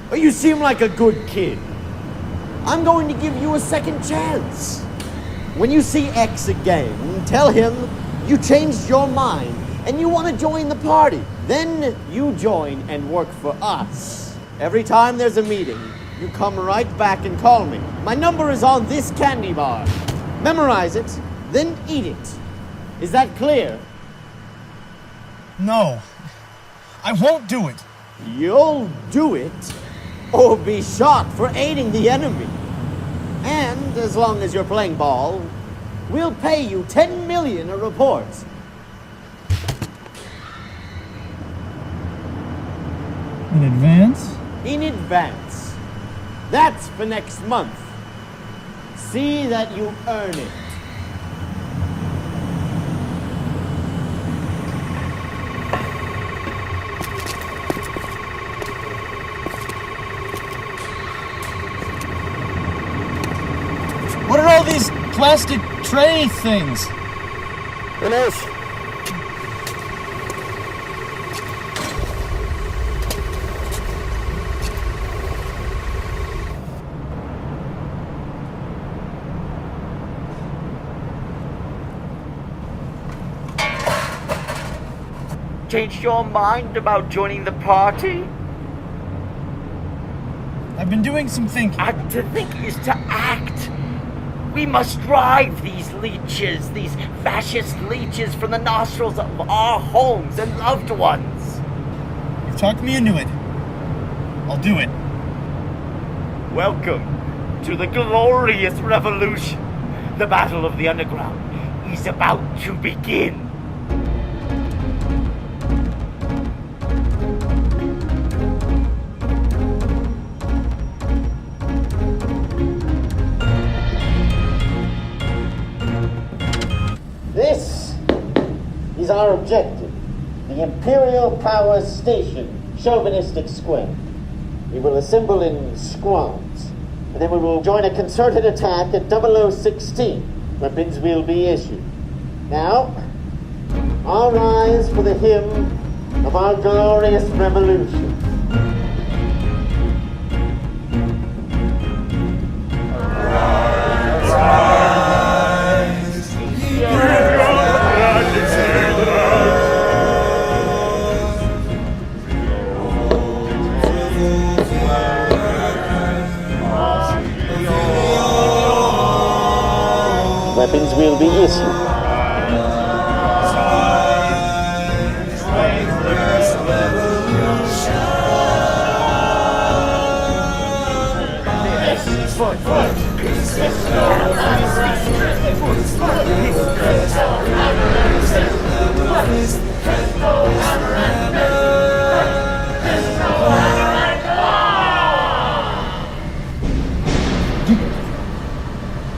But you seem like a good kid. I'm going to give you a second chance. When you see X again, tell him you changed your mind and you want to join the party. Then you join and work for us. Every time there's a meeting, you come right back and call me. My number is on this candy bar. Memorize it, then eat it. Is that clear? No. I won't do it. You'll do it, or be shot for aiding the enemy. And as long as you're playing ball, we'll pay you 10 million a report. In advance? In advance. That's for next month. See that you earn it. What are all these plastic tray things? Who knows? Changed your mind about joining the party? I've been doing some thinking. To think is to act. We must drive these leeches, these fascist leeches, from the nostrils of our homes and loved ones. You've talked me into it. I'll do it. Welcome to the glorious revolution. The battle of the underground is about to begin. This is our objective. The Imperial Power Station, Chauvinistic Square. We will assemble in squads, and then we will join a concerted attack at 0016. Weapons will be issued. Now, all rise for the hymn of our glorious revolution. Weapons will be issued.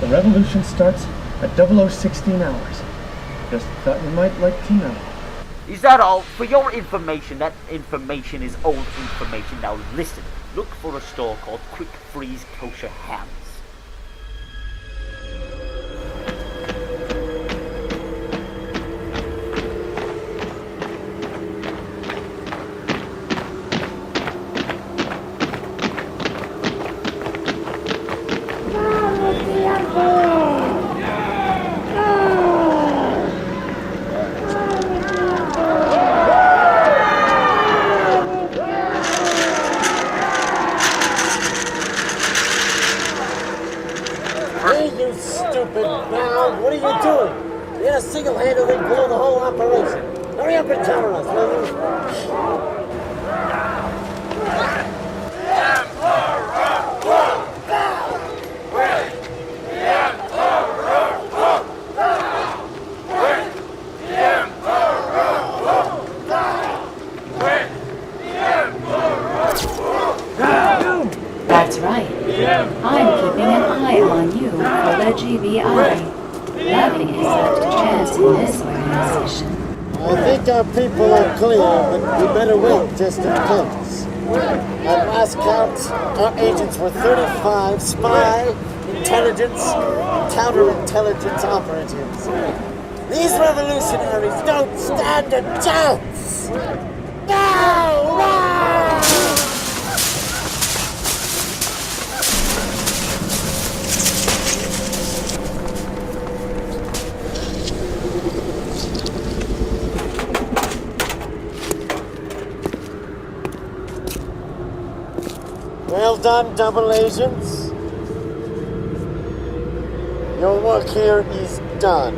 The revolution starts at 0016 hours. Just thought you might like to know. Is that all? For your information, that information is old information. Now listen, look for a store called Quick Freeze Kosher Hams. What are you doing? You're gonna single-handedly blow the whole operation. Hurry up and tell us, will you? this organization. I think our people are clear, but we better wait just in case. At last count, our agents were 35 spy, intelligence, and counterintelligence operatives. These revolutionaries don't stand a chance! No! Well done, double agents. Your work here is done.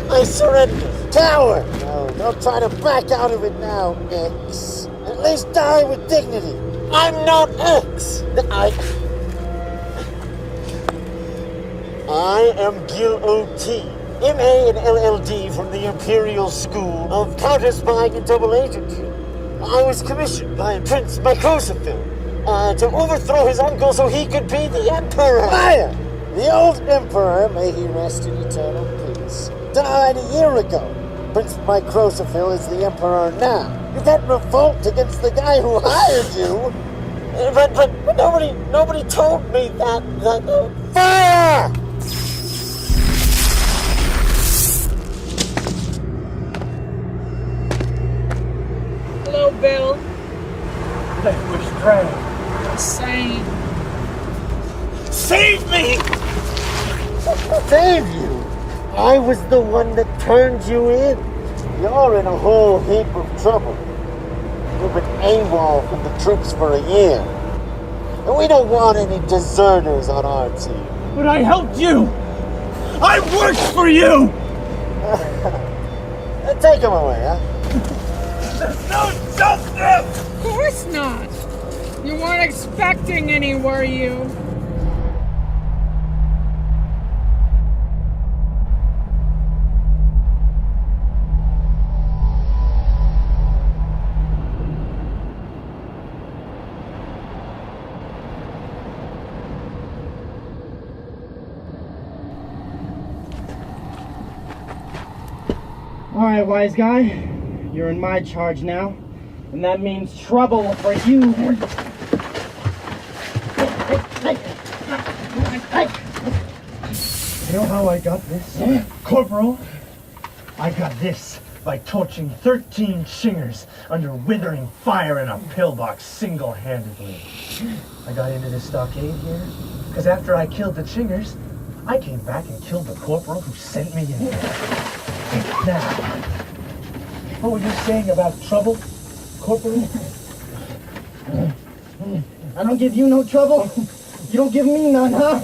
I surrender. Coward! No, don't try to back out of it now, X. At least die with dignity. I'm not X. I am Gil O.T., M.A. and LLD from the Imperial School of Counter-Spying and Double Agentry. I was commissioned by Prince Microsophil to overthrow his uncle so he could be the Emperor. Liar! The old Emperor, may he rest in eternal peace, died a year ago. Prince Microsophil is the Emperor now. You can't revolt against the guy who hired you. But nobody told me that. Fire! Hello, Bill. Let me stray. Same. Save me! Save you? I was the one that turned you in. You're in a whole heap of trouble. You've been AWOL from the troops for a year. And we don't want any deserters on our team. But I helped you! I worked for you! Take him away, huh? There's no justice! Of course not. You weren't expecting any, were you? All right, wise guy, you're in my charge now, and that means trouble for you. You know how I got this? Corporal, I got this by torching 13 chingers under withering fire in a pillbox single-handedly. I got into this stockade here because after I killed the chingers, I came back and killed the corporal who sent me in here. Now, what were you saying about trouble, Corporal? I don't give you no trouble. You don't give me none, huh?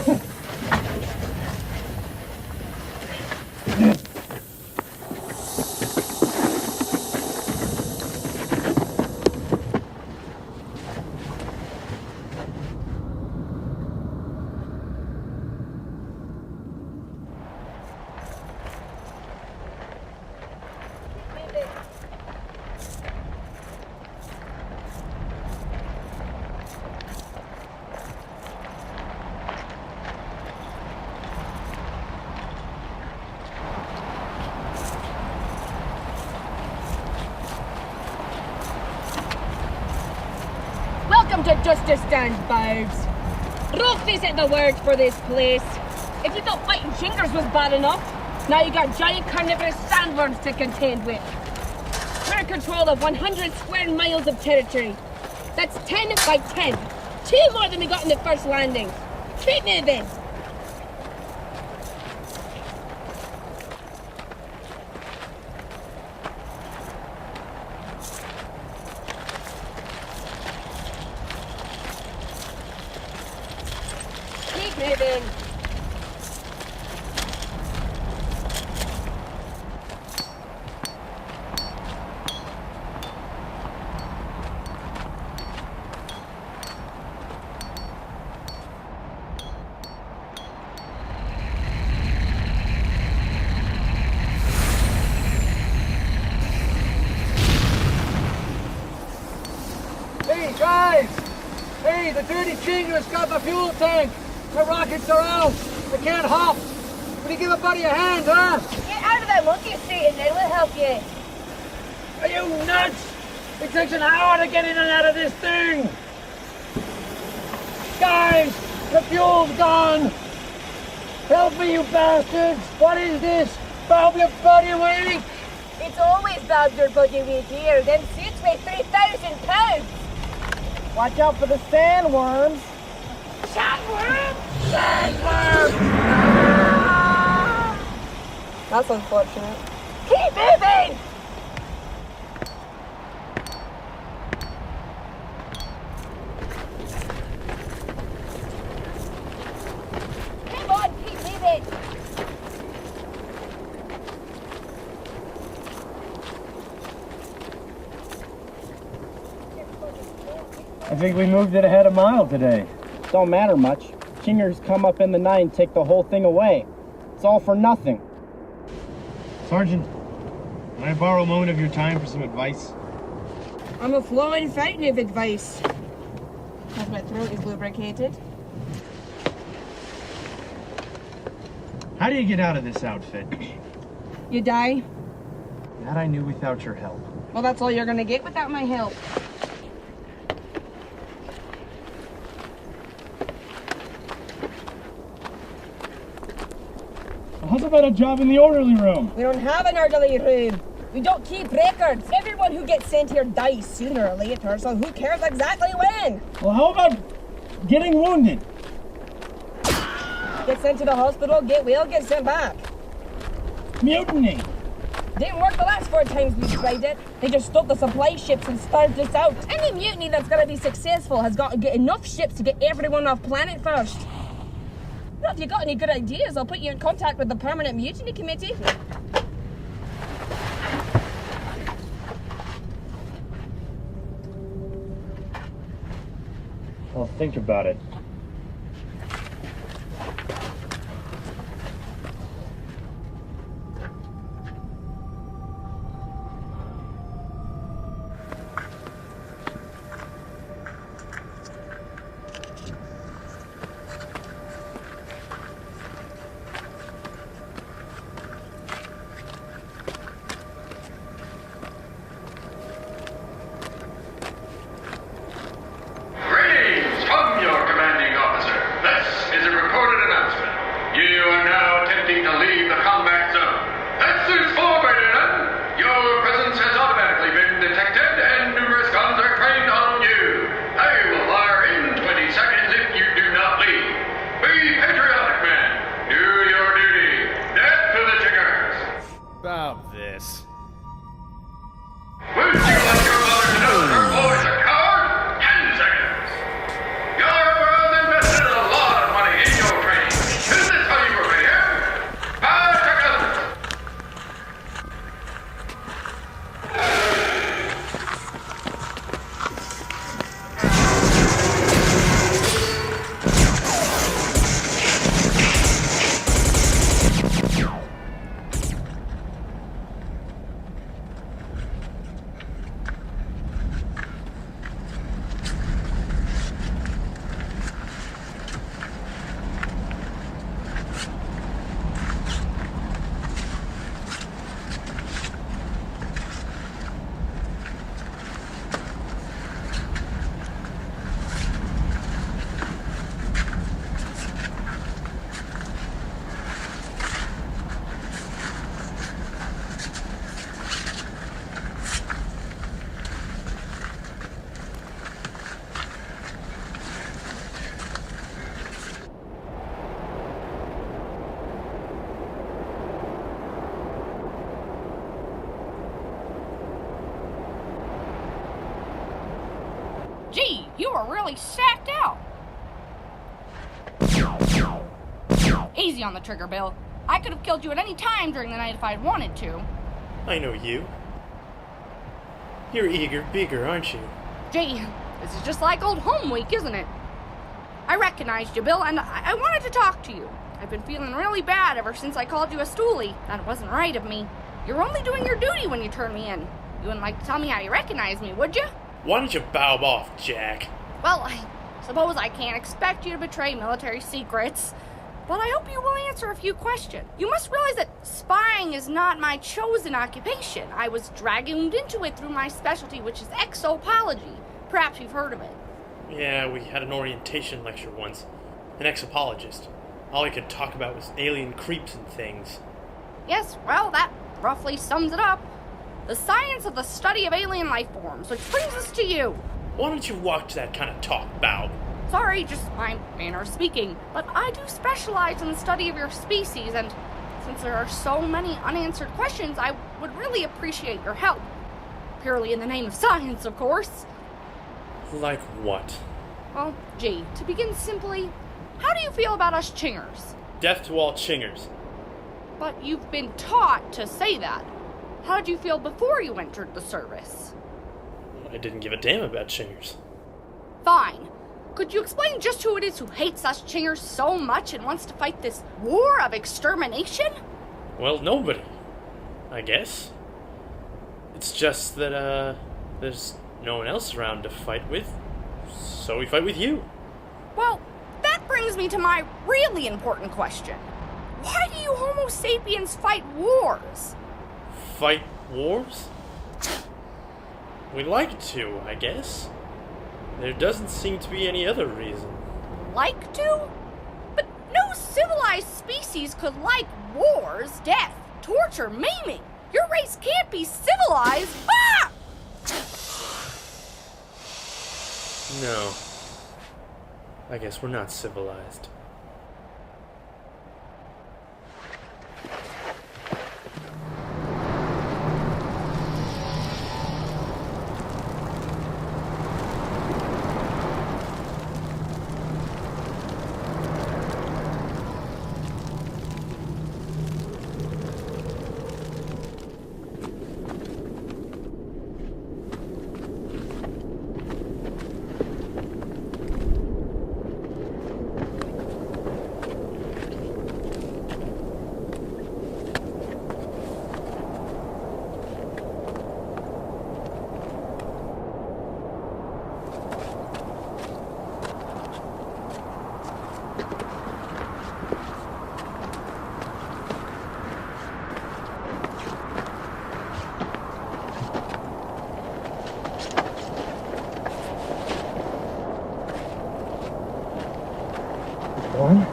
Welcome to Justice Stand, babes. Rough isn't the word for this place. If you thought fighting chingers was bad enough, now you got giant carnivorous sandworms to contend with. We're in control of 100 square miles of territory. That's 10 by 10. 2 more than we got in the first landing. Keep moving. Keep moving. Hey, guys! Hey, the dirty chingers got the fuel tank! The rockets are out! I can't hop. Will you give a buddy a hand, huh? Get out of that monkey seat and then we'll help you. Are you nuts? It takes an hour to get in and out of this thing. Guys, the fuel's gone. Help me, you bastards. What is this? Bob your bloody week? It's always Bob your bloody week here. Them suits weigh 3,000 pounds. Watch out for the sandworms. Sandworms? Sandworms! That's unfortunate. Keep moving! Come on, keep moving! I think we moved it ahead a mile today. Don't matter much. Chingers come up in the night and take the whole thing away. It's all for nothing. Sergeant, can I borrow a moment of your time for some advice? I'm a flowing fountain of advice. As my throat is lubricated. How do you get out of this outfit? You die? That I knew without your help. Well, that's all you're gonna get without my help. How's about a job in the orderly room? We don't have an orderly room. We don't keep records. Everyone who gets sent here dies sooner or later, so who cares exactly when? Well, how about getting wounded? Get sent to the hospital, get well, get sent back. Mutiny. Didn't work the last 4 times we tried it. They just stopped the supply ships and starved us out. Any mutiny that's gonna be successful has got to get enough ships to get everyone off planet first. Well, if you got any good ideas, I'll put you in contact with the Permanent Mutiny Committee. I'll think about it. About this. Would you like your mother to know that her boy's a coward? 10 seconds. Your brother invested a lot of money in your training. Is this how you were made here? 5 seconds. Gee, you were really sacked out. Easy on the trigger, Bill. I could have killed you at any time during the night if I'd wanted to. I know you. You're eager beager, aren't you? Gee, this is just like old home week, isn't it? I recognized you, Bill, and I wanted to talk to you. I've been feeling really bad ever since I called you a stoolie. That wasn't right of me. You're only doing your duty when you turn me in. You wouldn't like to tell me how you recognize me, would you? Why don't you bow off, Jack? Well, I suppose I can't expect you to betray military secrets. but I hope you will answer a few questions. You must realize that spying is not my chosen occupation. I was dragged into it through my specialty, which is exopology. Perhaps you've heard of it. Yeah, we had an orientation lecture once. An exopologist. All he could talk about was alien creeps and things. Yes, well, that roughly sums it up. The science of the study of alien life forms, which brings us to you. Why don't you watch that kind of talk, Bow? Sorry, just my manner of speaking. But I do specialize in the study of your species, and since there are so many unanswered questions, I would really appreciate your help. Purely in the name of science, of course. Like what? Well, gee, to begin simply, how do you feel about us chingers? Death to all chingers. But you've been taught to say that. How did you feel before you entered the service? I didn't give a damn about chingers. Fine. Could you explain just who it is who hates us chingers so much and wants to fight this war of extermination? Well, nobody. I guess. It's just that, there's no one else around to fight with, so we fight with you. Well, that brings me to my really important question. Why do you Homo sapiens fight wars? Fight wars? We like to, I guess. There doesn't seem to be any other reason. Like to? But no civilized species could like wars, death, torture, maiming. Your race can't be civilized. Ah! No. I guess we're not civilized. One.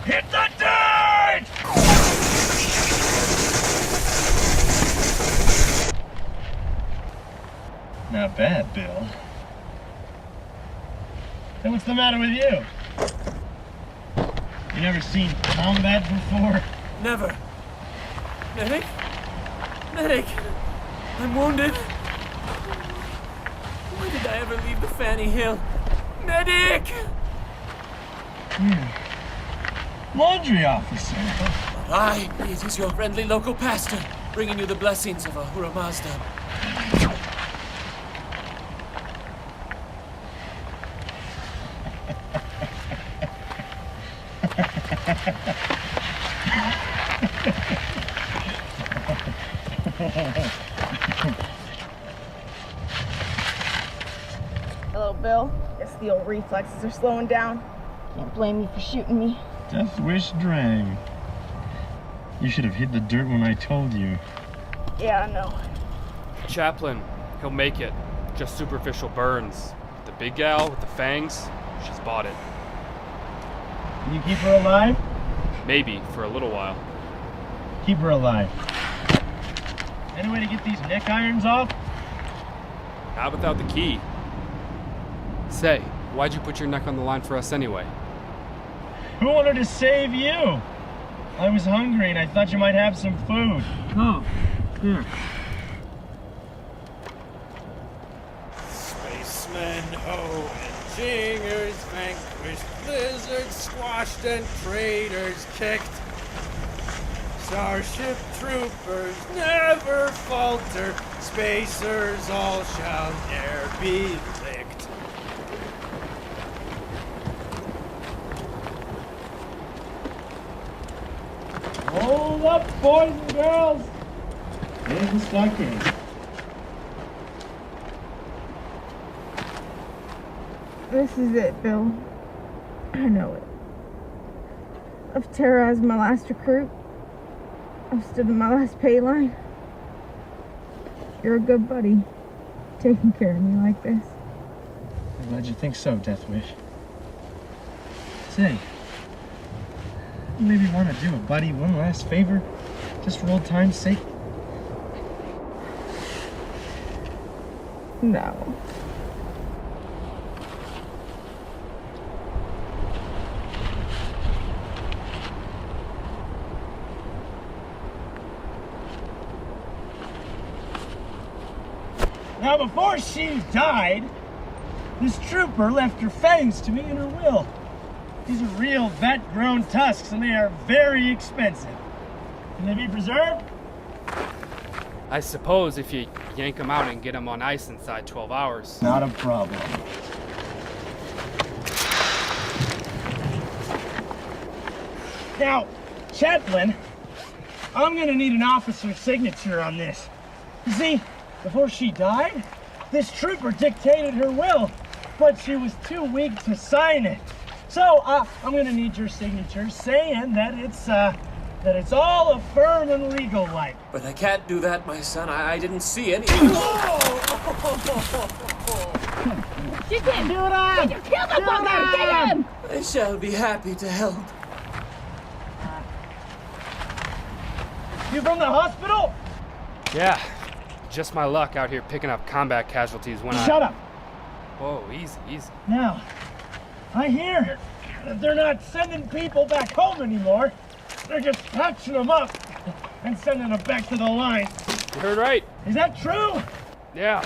Hit the dirt! Not bad, Bill. Hey, what's the matter with you? You never seen combat before? Never. Medic? Medic! I'm wounded. Why did I ever leave the Fanny Hill? Medic! Laundry officer. Aye, it is your friendly local pastor, bringing you the blessings of Ahura Mazda. Hello, Bill. Guess the old reflexes are slowing down. Can't blame you for shooting me. Death wish drang. You should have hid the dirt when I told you. Yeah, I know. Chaplain, he'll make it. Just superficial burns. The big gal with the fangs, she's bought it. Can you keep her alive? Maybe, for a little while. Keep her alive. Any way to get these neck irons off? How without the key? Say, why'd you put your neck on the line for us anyway? Who wanted to save you? I was hungry and I thought you might have some food. Oh, here. Spacemen, ho, and jingers vanquished, blizzards squashed, and traitors kicked. Starship troopers never falter. Spacers all shall ne'er be licked. Hold up, boys and girls. Here's the stockade. This is it, Bill. I know it. I've terrorized my last recruit. I've stood in my last pay line. You're a good buddy, taking care of me like this. I'm glad you think so, Deathwish. Say, you maybe want to do a buddy one last favor? Just for old time's sake? No. Now, before she died, this trooper left her fangs to me in her will. These are real vet-grown tusks, and they are very expensive. Can they be preserved? I suppose if you yank them out and get them on ice inside 12 hours. Not a problem. Now, Chaplain, I'm gonna need an officer's signature on this. You see, before she died, this trooper dictated her will, but she was too weak to sign it. So, I'm gonna need your signature saying that it's all a firm and legal like. But I can't do that, my son. I didn't see any. She can't do it! Kill the fucker! Get him! I shall be happy to help. You from the hospital? Yeah, just my luck out here picking up combat casualties when Shut up! Whoa, easy, easy. Now, I hear that they're not sending people back home anymore. They're just patching them up and sending them back to the line. You heard right. Is that true? Yeah.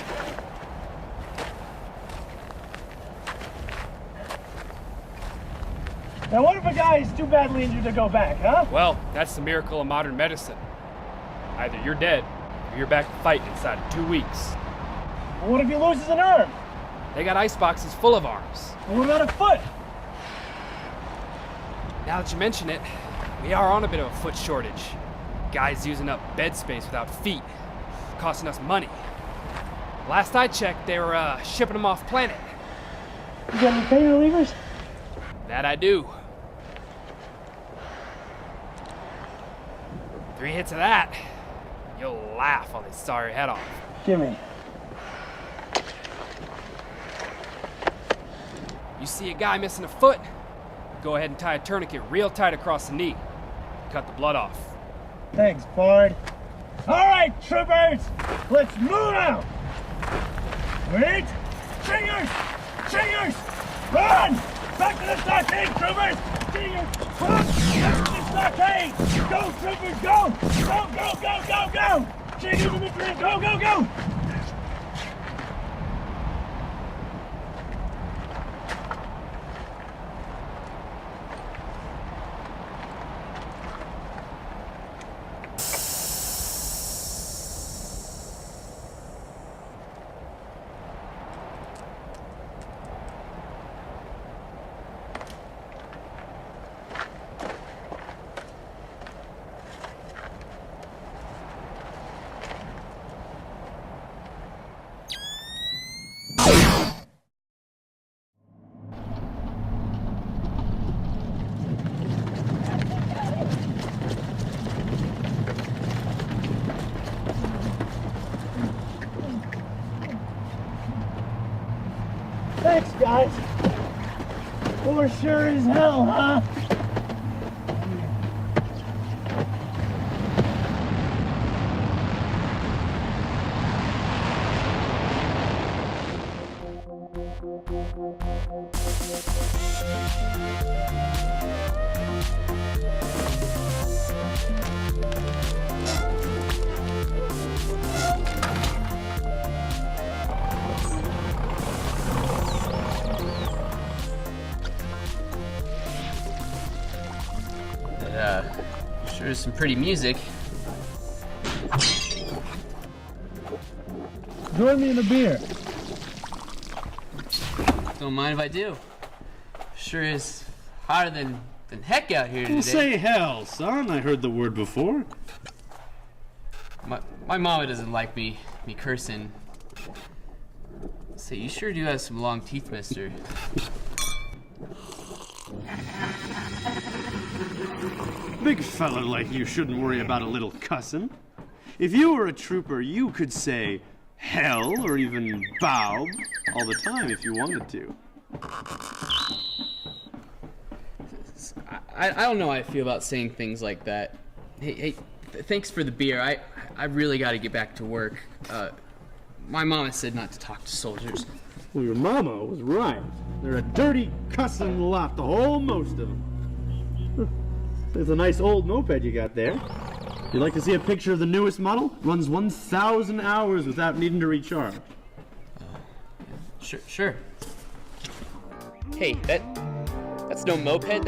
Now, what if a guy is too badly injured to go back, huh? Well, that's the miracle of modern medicine. Either you're dead, or you're back to fight inside of 2 weeks. Well, what if he loses an arm? They got ice boxes full of arms. Well, what about a foot? Now that you mention it, we are on a bit of a foot shortage. Guys using up bed space without feet, costing us money. Last I checked, they were shipping them off planet. You got any pain relievers? That I do. 3 hits of that, you'll laugh while they saw your head off. Gimme. You see a guy missing a foot, go ahead and tie a tourniquet real tight across the knee. Cut the blood off. Thanks, Bard. All right, troopers, let's move out. Wait, Chingers! Chingers! Run! Back to the stockade, troopers! Chingers, run! Back to the stockade! Go, troopers, go! Go, go, go, go, go! Chingers in the tree, go, go, go! Thanks, guys. For sure as hell, huh? There's some pretty music. Join me in a beer. Don't mind if I do. Sure is hotter than heck out here today. Well, say hell, son. I heard the word before. My mama doesn't like me cursing. Say, you sure do have some long teeth, mister. Big fella like you shouldn't worry about a little cussing. If you were a trooper, you could say hell or even bow all the time if you wanted to. I don't know how I feel about saying things like that. Hey, thanks for the beer. I really got to get back to work. My mama said not to talk to soldiers. Well, your mama was right. They're a dirty, cussing lot, the whole most of them. There's a nice old moped you got there. You'd like to see a picture of the newest model? Runs 1,000 hours without needing to recharge. Sure. Hey, that's no moped.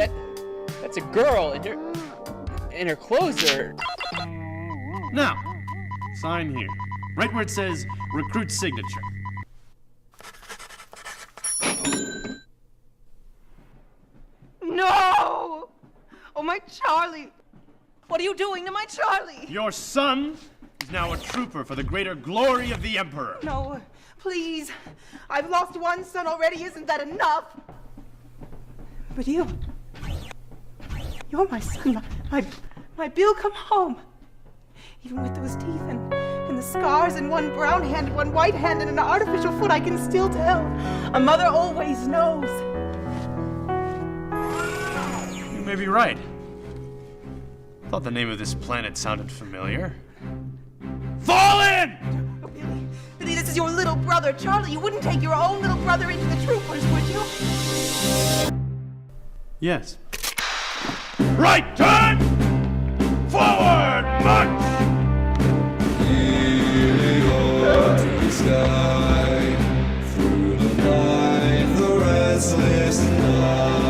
That's a girl, and her clothes are... Now, sign here. Right where it says recruit signature. No! Oh, my Charlie! What are you doing to my Charlie? Your son is now a trooper for the greater glory of the Emperor. No, please. I've lost one son already. Isn't that enough? But you're my son. My Bill, come home. Even with those teeth and the scars and one brown hand and one white hand and an artificial foot, I can still tell. A mother always knows. You may be right. Thought the name of this planet sounded familiar. Fallen! Oh, Billy, this is your little brother, Charlie. You wouldn't take your own little brother into the troopers, would you? Yes. Right turn! Forward march! To the sky, through the night, the restless night.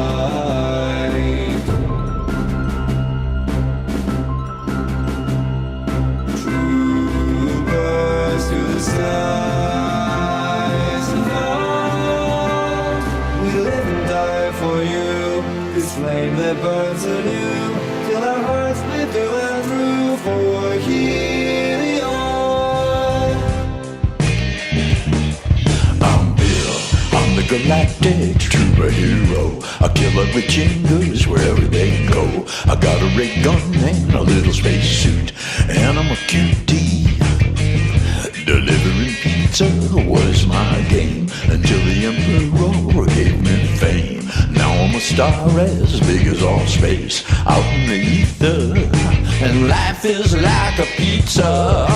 Troopers to the skies above. We live and die for you, this flame that burns anew, till our hearts bleed through and through for healing. The Galactic trooper hero, a killer with jingers wherever they go. I got a ray gun and a little spacesuit, and I'm a cutie. Delivering pizza was my game until the Emperor gave me fame. Now I'm a star as big as all space, out in the ether, and life is like a pizza.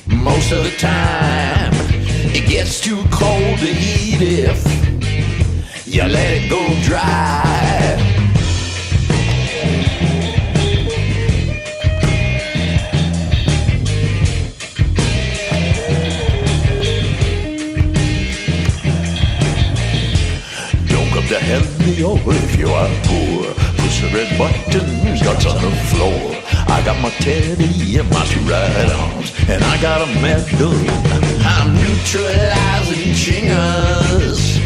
Most of the time it gets too cold to eat if you let it go dry. Don't come to help me over if you are poor. Push the red buttons, guts on the floor. I got my teddy and my two right arms, and I got a medal. I'm neutralizing chingers.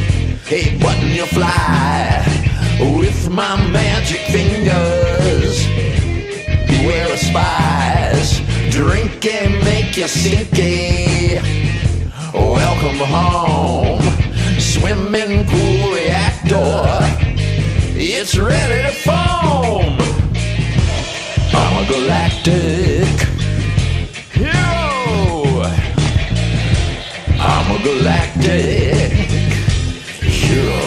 Hey, button, you fly with my magic fingers. Beware of spies. Drink and make you stinky. Welcome home. Swimming pool reactor. It's ready to foam. I'm a galactic hero. I'm a galactic hero.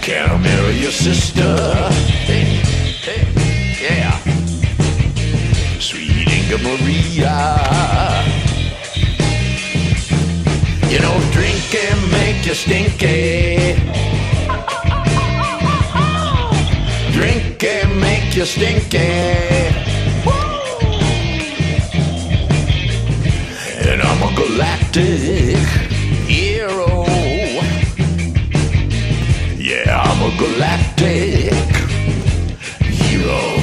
Can I marry your sister? Hey, yeah. Sweet Inga Maria. You know, drink and make you stinky. Drink and make you stinky. And I'm a galactic hero. Yeah, I'm a galactic hero.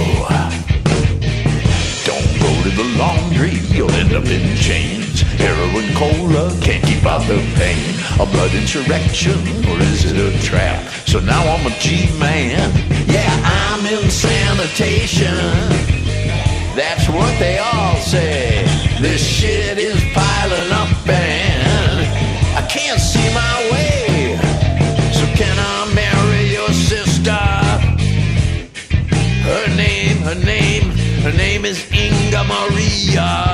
laundry, you'll end up in chains. Heroin, cola, can't keep out the pain. A blood insurrection, or is it a trap? So now I'm a G-man. Yeah, I'm in sanitation. That's what they all say. This shit is piling up and I can't see my way. So can I marry your sister? Her name is Inga Maria.